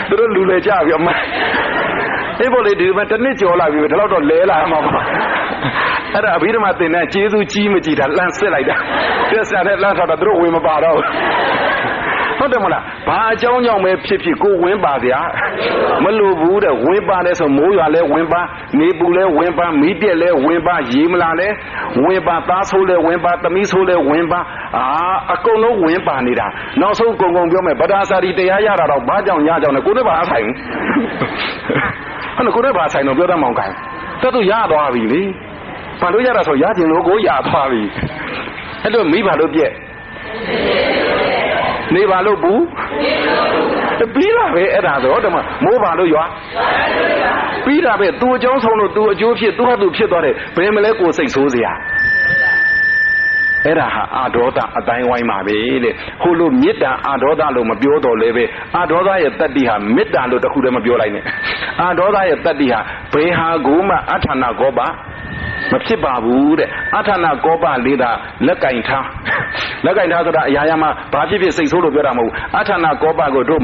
သူတို့လူလေကြပြီအမအေးဘောလေဒီမှာတစ်နှစ်ကျော်လာပြီဒါတော့လဲလာမှာပါအဲ့ဒါအဘိဓမ္မာသင်တဲ့ကျေးဇူးကြီးမကြည့်တာလှမ်းစစ်လိုက်တာပြဿနာနဲ့လှမ်းထားတာသူတို့ဝင်မပါတော့ဟုတ်တယ်မလားဘာအကြောင်းကြောင့်ပဲဖြစ်ကိုဝင်ပါဗျာမလိုဘူးတဲ့ဝင်ပါလဲဆိုမိုးရွာလဲဝင်ပါနေပူလဲဝင်ပါမီးပြက်လဲဝင်ပါရေမလာလဲဝင်ပါသားဆိုးလဲဝင်ပါသမီးဆိုးလဲဝင်ပါအကုန်လုံးဝင်ပါနေတာနောက်ဆုံးကုံပြောမယ်ဗဒါစာတိတရားရတာတော့ဘာကြောင့်ညကြောင့်လဲကိုယ်နဲ့ဘာဆိုင်ဟုတ်တယ်ကိုယ်နဲ့ဘာဆိုင်တော့ပြောတတ်မောင်ကိုင်းတတ်သူရသွားပြီလေဘာလို့ရတာဆိုရခြင်းလို့ကိုရသွားပြီအဲ့လိုမိဘာလို့ပြက်နေပါလို့ဘူးပြီးတာပဲအဲ့ဒါဆိုတော့မိုးပါလို့ရွာပြီးတာပဲသူအကြောင်းဆုံးလို့သူအကျိုးဖြစ်သူဟာသူဖြစ်သွားတယ်ဘယ်မလဲကိုစိတ်ဆိုးစရာအဲ့ဒါဟာအာဒေါသအတိုင်းဝိုင်းပါပဲတဲ့ဟိုလိုမေတ္တာအာဒေါသလို့မပြောတော့လဲပဲအာဒေါသရဲ့တတ္တိဟာမေတ္တာလို့တခုတည်းမပြောလိုက်နဲ့အာဒေါသရဲ့တတ္တိဟာဘယ်ဟာကိုမှအထာဏကောပမဖြစ်ပါဘူးတဲ့အထာဏကောပလေးသာလက်ကင်ထားဆိုတာအရာရာမှာဘာဖြစ်ဖြစ်စိတ်ဆိုးလို့ပြောတာမဟုတ်ဘူးအထာဏကောပကိုတို့